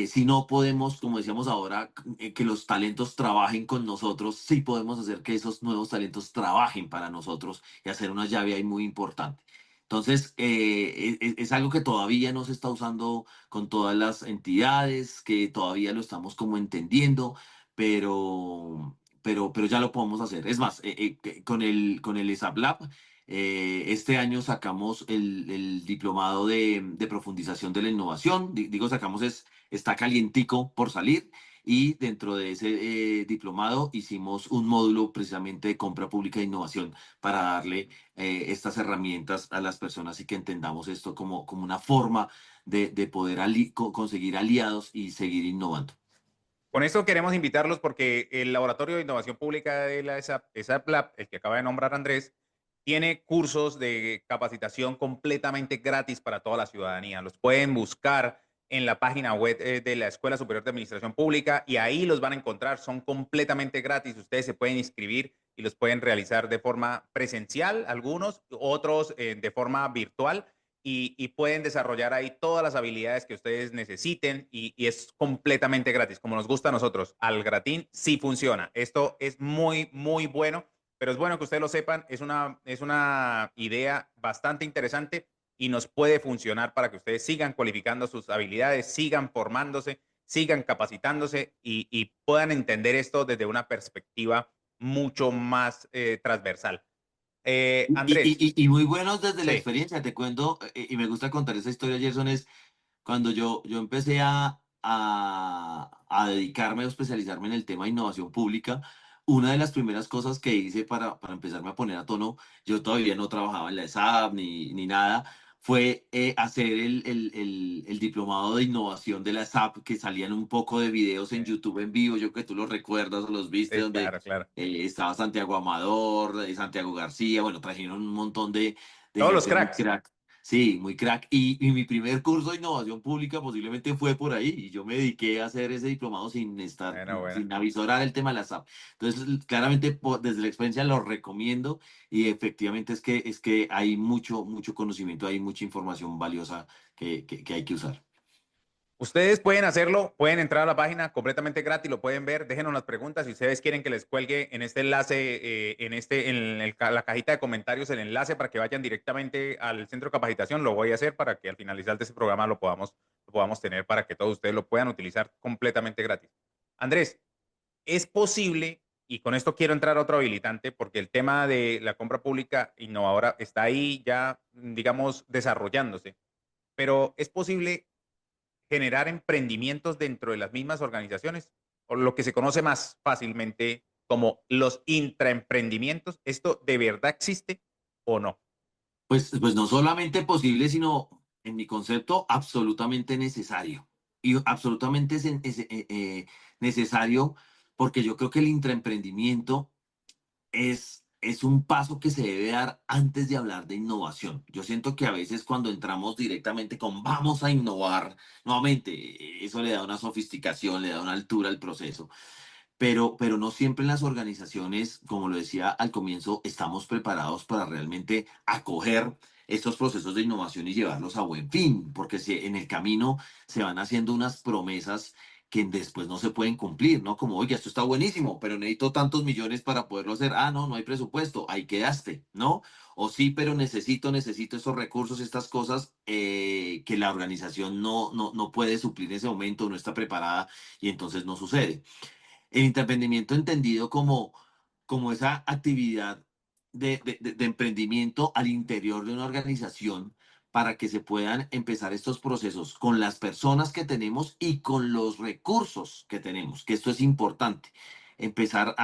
Si no podemos, como decíamos ahora, que los talentos trabajen con nosotros, sí podemos hacer que esos nuevos talentos trabajen para nosotros y hacer una llave ahí muy importante. Entonces, es algo que todavía no se está usando con todas las entidades, que todavía lo estamos como entendiendo, pero ya lo podemos hacer. Es más, con el ESAP Lab, este año sacamos el diplomado de profundización de la innovación. Digo, sacamos, está calientico por salir. Y dentro de ese diplomado hicimos un módulo precisamente de compra pública e innovación para darle estas herramientas a las personas y que entendamos esto como una forma de poder conseguir aliados y seguir innovando. Con esto queremos invitarlos porque el Laboratorio de Innovación Pública de la ESAP Lab, el que acaba de nombrar Andrés, tiene cursos de capacitación completamente gratis para toda la ciudadanía. Los pueden buscar en la página web de la Escuela Superior de Administración Pública y ahí los van a encontrar. Son completamente gratis. Ustedes se pueden inscribir y los pueden realizar de forma presencial, algunos, otros de forma virtual y pueden desarrollar ahí todas las habilidades que ustedes necesiten y es completamente gratis, como nos gusta a nosotros. Al gratín sí funciona. Esto es muy, muy bueno, pero es bueno que ustedes lo sepan. Es una idea bastante interesante y nos puede funcionar para que ustedes sigan cualificando sus habilidades, sigan formándose, sigan capacitándose y puedan entender esto desde una perspectiva mucho más transversal. Andrés, Y muy buenos desde la sí, experiencia, te cuento, y me gusta contar esa historia, Gerson, es cuando yo empecé a dedicarme o especializarme en el tema de innovación pública. Una de las primeras cosas que hice para empezarme a poner a tono, yo todavía no trabajaba en la ESAP ni nada, fue hacer el diplomado de innovación de la ESAP, que salían un poco de videos en YouTube en vivo, yo que tú los recuerdas o los viste, sí, donde claro, claro. estaba Santiago Amador, Santiago García, bueno, trajeron un montón de Todos los gente muy cracks. crack. Sí, muy crack. Y mi primer curso de innovación pública posiblemente fue por ahí. Y yo me dediqué a hacer ese diplomado sin estar, Bueno, bueno. sin avisorar el tema de la SAP. Entonces, claramente, desde la experiencia lo recomiendo. Y efectivamente es que hay mucho conocimiento, hay mucha información valiosa que hay que usar. Ustedes pueden hacerlo, pueden entrar a la página completamente gratis, lo pueden ver, déjenos las preguntas. Si ustedes quieren que les cuelgue en este enlace, la cajita de comentarios, el enlace para que vayan directamente al centro de capacitación, lo voy a hacer para que al finalizar de este programa lo podamos tener para que todos ustedes lo puedan utilizar completamente gratis. Andrés, es posible, y con esto quiero entrar a otro habilitante, porque el tema de la compra pública innovadora está ahí ya, digamos, desarrollándose, pero es posible generar emprendimientos dentro de las mismas organizaciones, o lo que se conoce más fácilmente como los intraemprendimientos. ¿Esto de verdad existe o no? Pues no solamente posible, sino en mi concepto, absolutamente necesario. Y absolutamente necesario porque yo creo que el intraemprendimiento es un paso que se debe dar antes de hablar de innovación. Yo siento que a veces cuando entramos directamente con vamos a innovar, nuevamente, eso le da una sofisticación, le da una altura al proceso, pero no siempre en las organizaciones, como lo decía al comienzo, estamos preparados para realmente acoger estos procesos de innovación y llevarlos a buen fin, porque si en el camino se van haciendo unas promesas que después no se pueden cumplir, ¿no? Como, oye, esto está buenísimo, pero necesito tantos millones para poderlo hacer. Ah, no, no hay presupuesto, ahí quedaste, ¿no? O sí, pero necesito esos recursos, estas cosas que la organización no puede suplir en ese momento, no está preparada y entonces no sucede. El emprendimiento entendido como esa actividad de emprendimiento al interior de una organización para que se puedan empezar estos procesos con las personas que tenemos y con los recursos que tenemos, que esto es importante. Empezar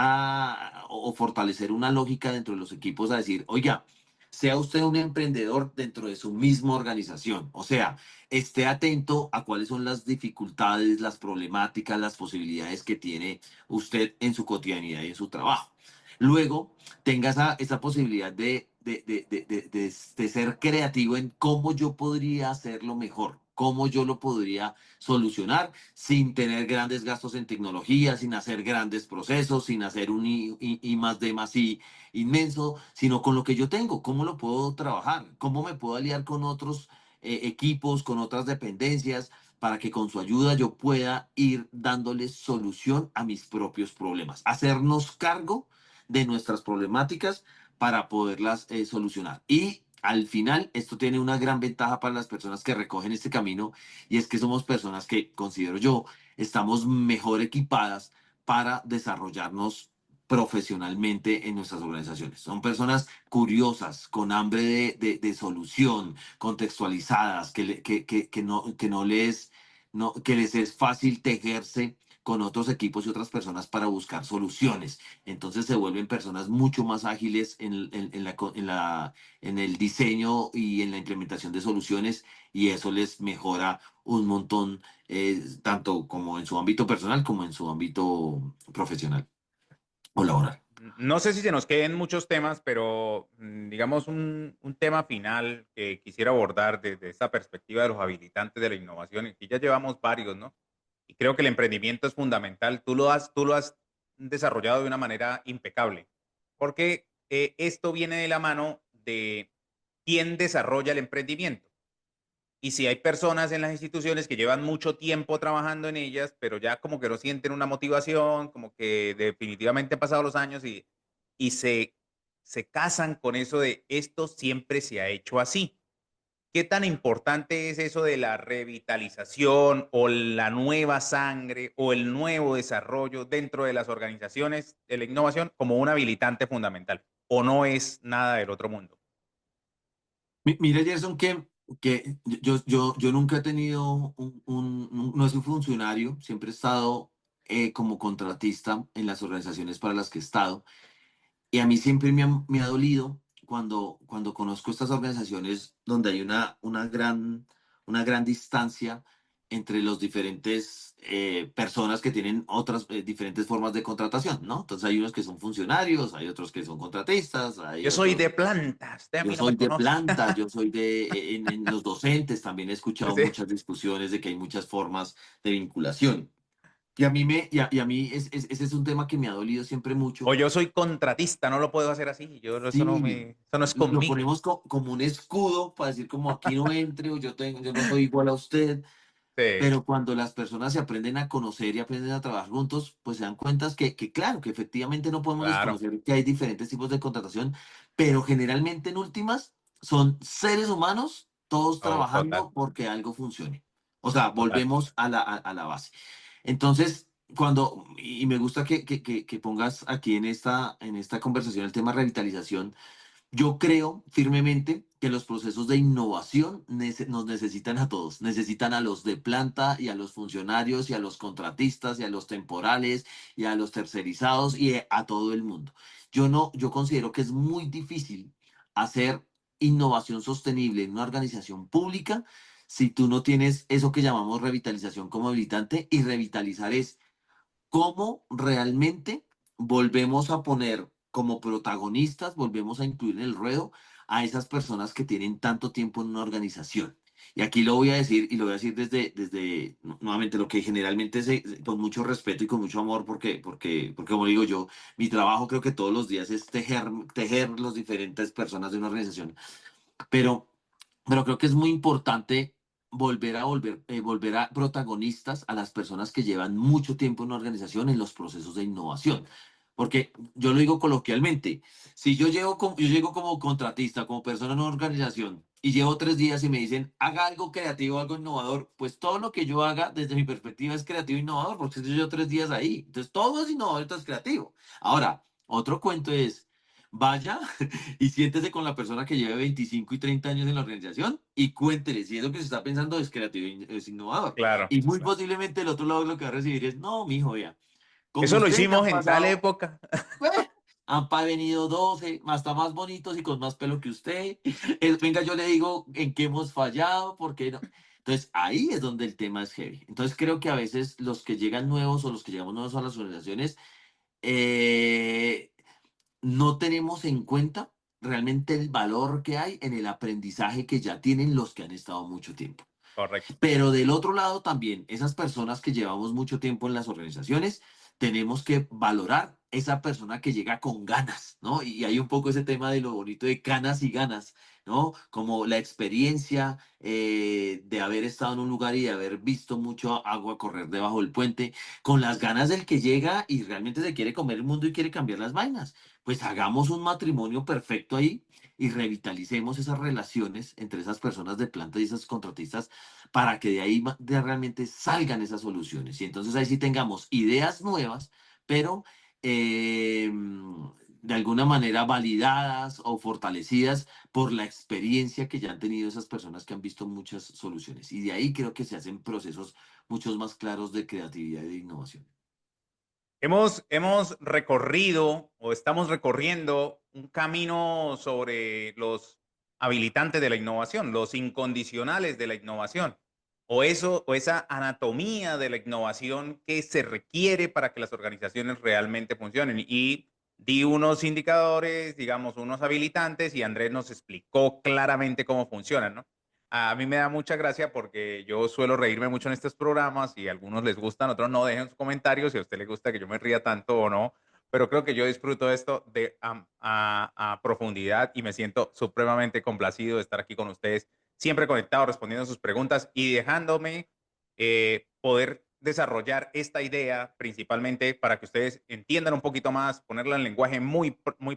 o fortalecer una lógica dentro de los equipos a decir, oiga, sea usted un emprendedor dentro de su misma organización. O sea, esté atento a cuáles son las dificultades, las problemáticas, las posibilidades que tiene usted en su cotidianidad y en su trabajo. Luego, tenga esa posibilidad de ser creativo en cómo yo podría hacerlo mejor. cómo yo lo podría solucionar sin tener grandes gastos en tecnología, sin hacer grandes procesos, sin hacer un I más D más I inmenso, sino con lo que yo tengo, cómo lo puedo trabajar, cómo me puedo aliar con otros equipos, con otras dependencias, para que con su ayuda yo pueda ir dándole solución a mis propios problemas, hacernos cargo de nuestras problemáticas para poderlas solucionar. Y al final, esto tiene una gran ventaja para las personas que recogen este camino, y es que somos personas que, considero yo, estamos mejor equipadas para desarrollarnos profesionalmente en nuestras organizaciones. Son personas curiosas, con hambre de solución, contextualizadas, que no les, no, que les es fácil tejerse con otros equipos y otras personas para buscar soluciones. Entonces se vuelven personas mucho más ágiles en el diseño y en la implementación de soluciones, y eso les mejora un montón, tanto como en su ámbito personal como en su ámbito profesional o laboral. No sé si se nos queden muchos temas, pero digamos un tema final que quisiera abordar desde esta perspectiva de los habilitantes de la innovación, y que ya llevamos varios, ¿no? Y creo que el emprendimiento es fundamental. Tú lo has desarrollado de una manera impecable, porque esto viene de la mano de quién desarrolla el emprendimiento. Y si hay personas en las instituciones que llevan mucho tiempo trabajando en ellas, pero ya como que no sienten una motivación, como que definitivamente han pasado los años y se casan con eso de esto siempre se ha hecho así. ¿Qué tan importante es eso de la revitalización o la nueva sangre o el nuevo desarrollo dentro de las organizaciones de la innovación como un habilitante fundamental? ¿O no es nada del otro mundo? Mira, Gerson, que yo nunca he tenido no soy funcionario, siempre he estado como contratista en las organizaciones para las que he estado. Y a mí siempre me ha dolido cuando conozco estas organizaciones donde hay una gran distancia entre los diferentes personas que tienen otras diferentes formas de contratación, ¿no? Entonces hay unos que son funcionarios, hay otros que son contratistas, hay Yo soy otros. de plantas, usted a Yo mí no soy me de conoce. planta, yo soy en los docentes también he escuchado Sí. muchas discusiones de que hay muchas formas de vinculación. Y a mí ese es un tema que me ha dolido siempre mucho. O yo soy contratista, no lo puedo hacer así. Sí, Eso no es lo conmigo. ponemos como un escudo para decir como aquí no entre, o yo no soy igual a usted, Sí, pero cuando las personas se aprenden a conocer y aprenden a trabajar juntos, pues se dan cuenta que claro, que efectivamente no podemos claro. desconocer que hay diferentes tipos de contratación, pero generalmente en últimas son seres humanos, todos Oh, total, trabajando porque algo funcione. O sea, total. volvemos a la base. Entonces, y me gusta que pongas aquí en esta conversación el tema revitalización. Yo creo firmemente que los procesos de innovación nos necesitan a todos, necesitan a los de planta y a los funcionarios y a los contratistas y a los temporales y a los tercerizados y a todo el mundo. Yo considero que es muy difícil hacer innovación sostenible en una organización pública si tú no tienes eso que llamamos revitalización como habilitante, y revitalizar es cómo realmente volvemos a poner como protagonistas, volvemos a incluir en el ruedo a esas personas que tienen tanto tiempo en una organización. Y aquí lo voy a decir, y lo voy a decir nuevamente, lo que generalmente con mucho respeto y con mucho amor, porque como digo yo, mi trabajo creo que todos los días es tejer las diferentes personas de una organización. Pero, pero creo que es muy importante volver a protagonistas a las personas que llevan mucho tiempo en una organización en los procesos de innovación. Porque yo lo digo coloquialmente, si yo llego como contratista, como persona en una organización, y llevo 3 días y me dicen, haga algo creativo, algo innovador, pues todo lo que yo haga desde mi perspectiva es creativo e innovador, porque yo llevo 3 días ahí. Entonces todo es innovador y todo es creativo. Ahora, otro cuento es, vaya y siéntese con la persona que lleve 25 y 30 años en la organización y cuéntele si eso que se está pensando es creativo y es innovador. Claro. Y muy posiblemente el otro lado lo que va a recibir es, no, mijo, vea, como Eso lo ustedes ya han hicimos en tal pasado, época. venido 12, hasta más bonitos y con más pelo que usted. Venga, yo le digo en qué hemos fallado, por qué no. Entonces ahí es donde el tema es heavy. Entonces creo que a veces los que llegan nuevos o los que llegamos nuevos a las organizaciones, eh, no tenemos en cuenta realmente el valor que hay en el aprendizaje que ya tienen los que han estado mucho tiempo. Correcto. Pero del otro lado también, esas personas que llevamos mucho tiempo en las organizaciones, tenemos que valorar esa persona que llega con ganas, ¿no? Y hay un poco ese tema de lo bonito de ganas y ganas, ¿no? Como la experiencia de haber estado en un lugar y de haber visto mucho agua correr debajo del puente, con las ganas del que llega y realmente se quiere comer el mundo y quiere cambiar las vainas. Pues hagamos un matrimonio perfecto ahí y revitalicemos esas relaciones entre esas personas de planta y esas contratistas para que de ahí realmente salgan esas soluciones. Y entonces ahí sí tengamos ideas nuevas, pero de alguna manera validadas o fortalecidas por la experiencia que ya han tenido esas personas que han visto muchas soluciones. Y de ahí creo que se hacen procesos muchos más claros de creatividad y de innovación. Hemos recorrido o estamos recorriendo un camino sobre los habilitantes de la innovación, los incondicionales de la innovación, o esa anatomía de la innovación que se requiere para que las organizaciones realmente funcionen. Y di unos indicadores, digamos, unos habilitantes, y Andrés nos explicó claramente cómo funcionan, ¿no? A mí me da mucha gracia porque yo suelo reírme mucho en estos programas y a algunos les gustan, otros no. Dejen sus comentarios si a usted le gusta que yo me ría tanto o no, pero creo que yo disfruto esto a profundidad y me siento supremamente complacido de estar aquí con ustedes, siempre conectado, respondiendo sus preguntas y dejándome poder desarrollar esta idea principalmente para que ustedes entiendan un poquito más, ponerla en lenguaje muy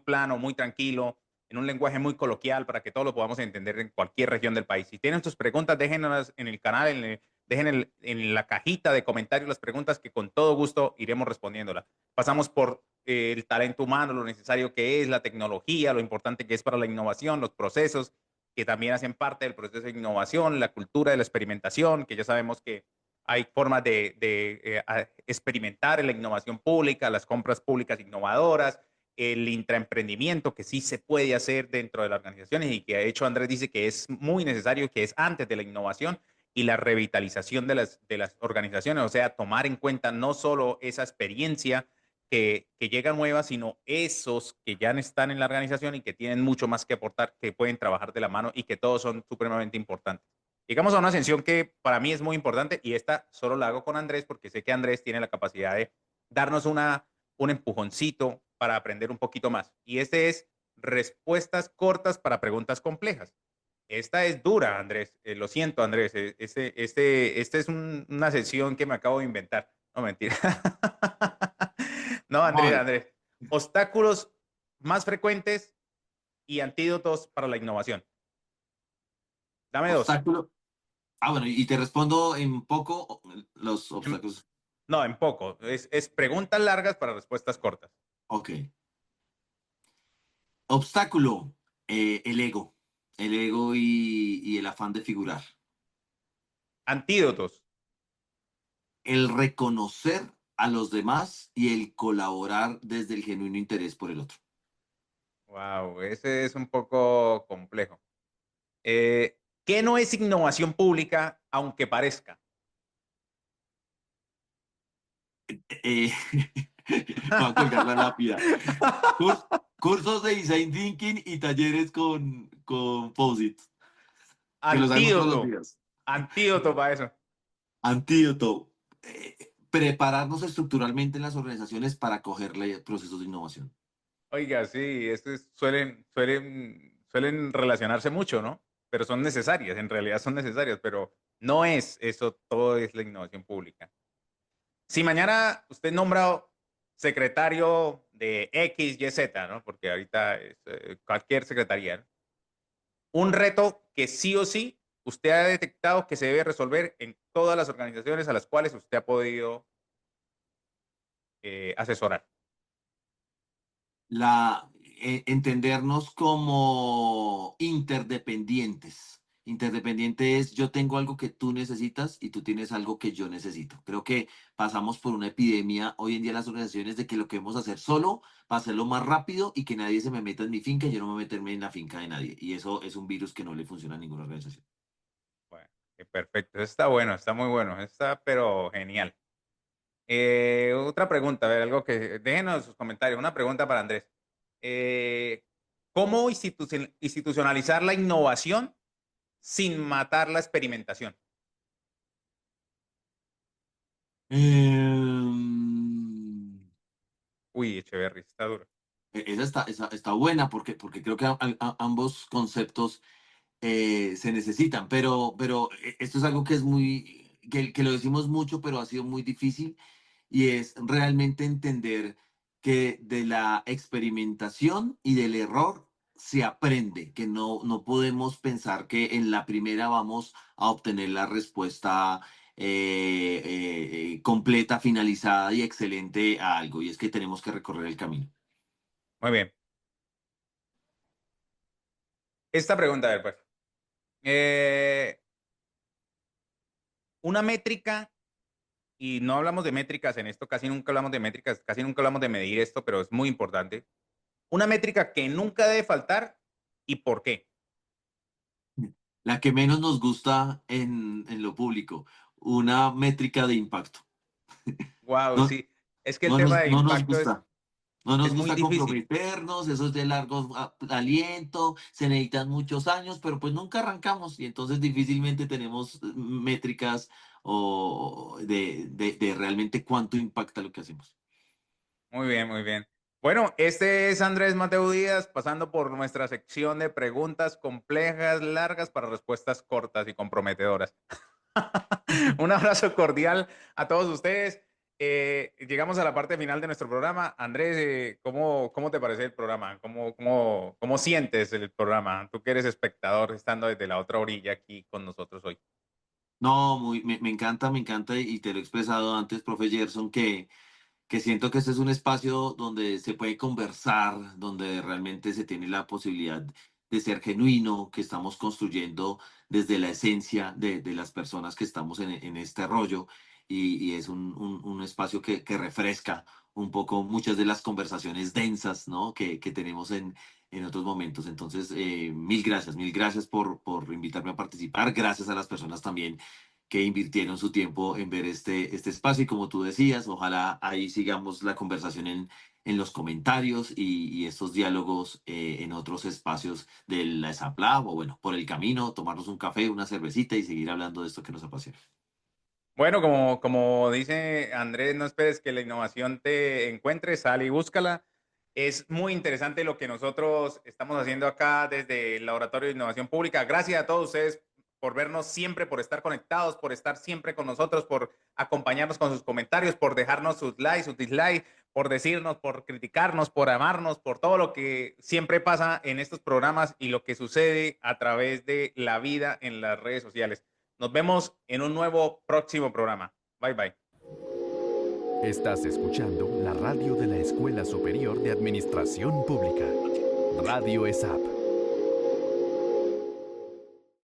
plano, muy tranquilo, en un lenguaje muy coloquial para que todos lo podamos entender en cualquier región del país. Si tienen sus preguntas, déjenlas en el canal, dejen en la cajita de comentarios las preguntas que con todo gusto iremos respondiéndolas. Pasamos por el talento humano, lo necesario que es, la tecnología, lo importante que es para la innovación, los procesos que también hacen parte del proceso de innovación, la cultura de la experimentación, que ya sabemos que hay formas de experimentar en la innovación pública, las compras públicas innovadoras, el intraemprendimiento que sí se puede hacer dentro de las organizaciones y que de hecho Andrés dice que es muy necesario, que es antes de la innovación, y la revitalización de las organizaciones, o sea, tomar en cuenta no solo esa experiencia que llega nueva, sino esos que ya están en la organización y que tienen mucho más que aportar, que pueden trabajar de la mano y que todos son supremamente importantes. Llegamos a una ascensión que para mí es muy importante y esta solo la hago con Andrés porque sé que Andrés tiene la capacidad de darnos un empujoncito para aprender un poquito más. Y este es respuestas cortas para preguntas complejas. Esta es dura, Andrés. Lo siento, Andrés. Este es una sesión que me acabo de inventar. No, mentira. No, Vamos a Andrés, ver. Andrés. Obstáculos más frecuentes y antídotos para la innovación. Dame dos. Obstáculo. Ah, bueno, y te respondo en poco los En- obstáculos. no, en poco. Es preguntas largas para respuestas cortas. Ok. Obstáculo, el ego. El ego y el afán de figurar. Antídotos. El reconocer a los demás y el colaborar desde el genuino interés por el otro. Wow, ese es un poco complejo. ¿Qué no es innovación pública, aunque parezca? Eh, voy a colgar la lápida. Cursos de design thinking y talleres con Posit, que los hacemos todos los Antídoto. días. Antídoto para eso. Antídoto. Prepararnos estructuralmente en las organizaciones para acogerle procesos de innovación. Oiga, sí, suelen relacionarse mucho, ¿no? Pero son necesarias, en realidad son necesarias, pero no es eso, todo es la innovación pública. Si mañana usted nombra secretario de X, Y, Z, ¿no? Porque ahorita es cualquier secretaría, ¿no? Un reto que sí o sí usted ha detectado que se debe resolver en todas las organizaciones a las cuales usted ha podido asesorar. Entendernos como interdependientes. Interdependiente es yo tengo algo que tú necesitas y tú tienes algo que yo necesito. Creo que pasamos por una epidemia hoy en día en las organizaciones de que lo queremos hacer solo, para hacerlo más rápido y que nadie se me meta en mi finca y yo no me meterme en la finca de nadie. Y eso es un virus que no le funciona a ninguna organización. Bueno, perfecto. Eso está bueno, está muy bueno, está pero genial. Otra pregunta, a ver, algo que déjenos sus comentarios. Una pregunta para Andrés. Eh, ¿Cómo institucionalizar la innovación sin matar la experimentación? Em, Uy, Echeverry, está duro. esa está buena porque creo que ambos conceptos se necesitan, pero esto es algo que es que lo decimos mucho, pero ha sido muy difícil y es realmente entender que de la experimentación y del error se aprende, que no podemos pensar que en la primera vamos a obtener la respuesta completa, finalizada y excelente a algo, y es que tenemos que recorrer el camino. Muy bien. Esta pregunta, a ver, pues. Eh, una métrica, y no hablamos de métricas en esto, casi nunca hablamos de métricas, casi nunca hablamos de medir esto, pero es muy importante. Una métrica que nunca debe faltar y por qué. La que menos nos gusta en lo público, una métrica de impacto. Wow, No, sí. Es que el no tema nos, de no nos impacto gusta. No es nos muy gusta difícil. comprometernos, eso es de largo aliento, se necesitan muchos años, pero pues nunca arrancamos y entonces difícilmente tenemos métricas de realmente cuánto impacta lo que hacemos. Muy bien, muy bien. Bueno, este es Andrés Mateo Díaz, pasando por nuestra sección de preguntas complejas, largas para respuestas cortas y comprometedoras. Un abrazo cordial a todos ustedes. Llegamos a la parte final de nuestro programa. Andrés, ¿cómo te parece el programa? ¿Cómo sientes el programa? Tú que eres espectador estando desde la otra orilla aquí con nosotros hoy. No, me encanta y te lo he expresado antes, profe Gerson, que siento que este es un espacio donde se puede conversar, donde realmente se tiene la posibilidad de ser genuino, que estamos construyendo desde la esencia de las personas que estamos en este rollo y es un espacio que refresca un poco muchas de las conversaciones densas, ¿no? que tenemos en otros momentos. Entonces, mil gracias por invitarme a participar. Gracias a las personas también que invirtieron su tiempo en ver este espacio y como tú decías, ojalá ahí sigamos la conversación en los comentarios y estos diálogos en otros espacios de la Lab o bueno, por el camino, tomarnos un café, una cervecita y seguir hablando de esto que nos apasiona. Bueno, como dice Andrés, no esperes que la innovación te encuentre, sale y búscala. Es muy interesante lo que nosotros estamos haciendo acá desde el Laboratorio de Innovación Pública. Gracias a todos ustedes por vernos siempre, por estar conectados, por estar siempre con nosotros, por acompañarnos con sus comentarios, por dejarnos sus likes, sus dislikes, por decirnos, por criticarnos, por amarnos, por todo lo que siempre pasa en estos programas y lo que sucede a través de la vida en las redes sociales. Nos vemos en un nuevo próximo programa. Bye bye. Estás escuchando la radio de la Escuela Superior de Administración Pública. Radio ESAP.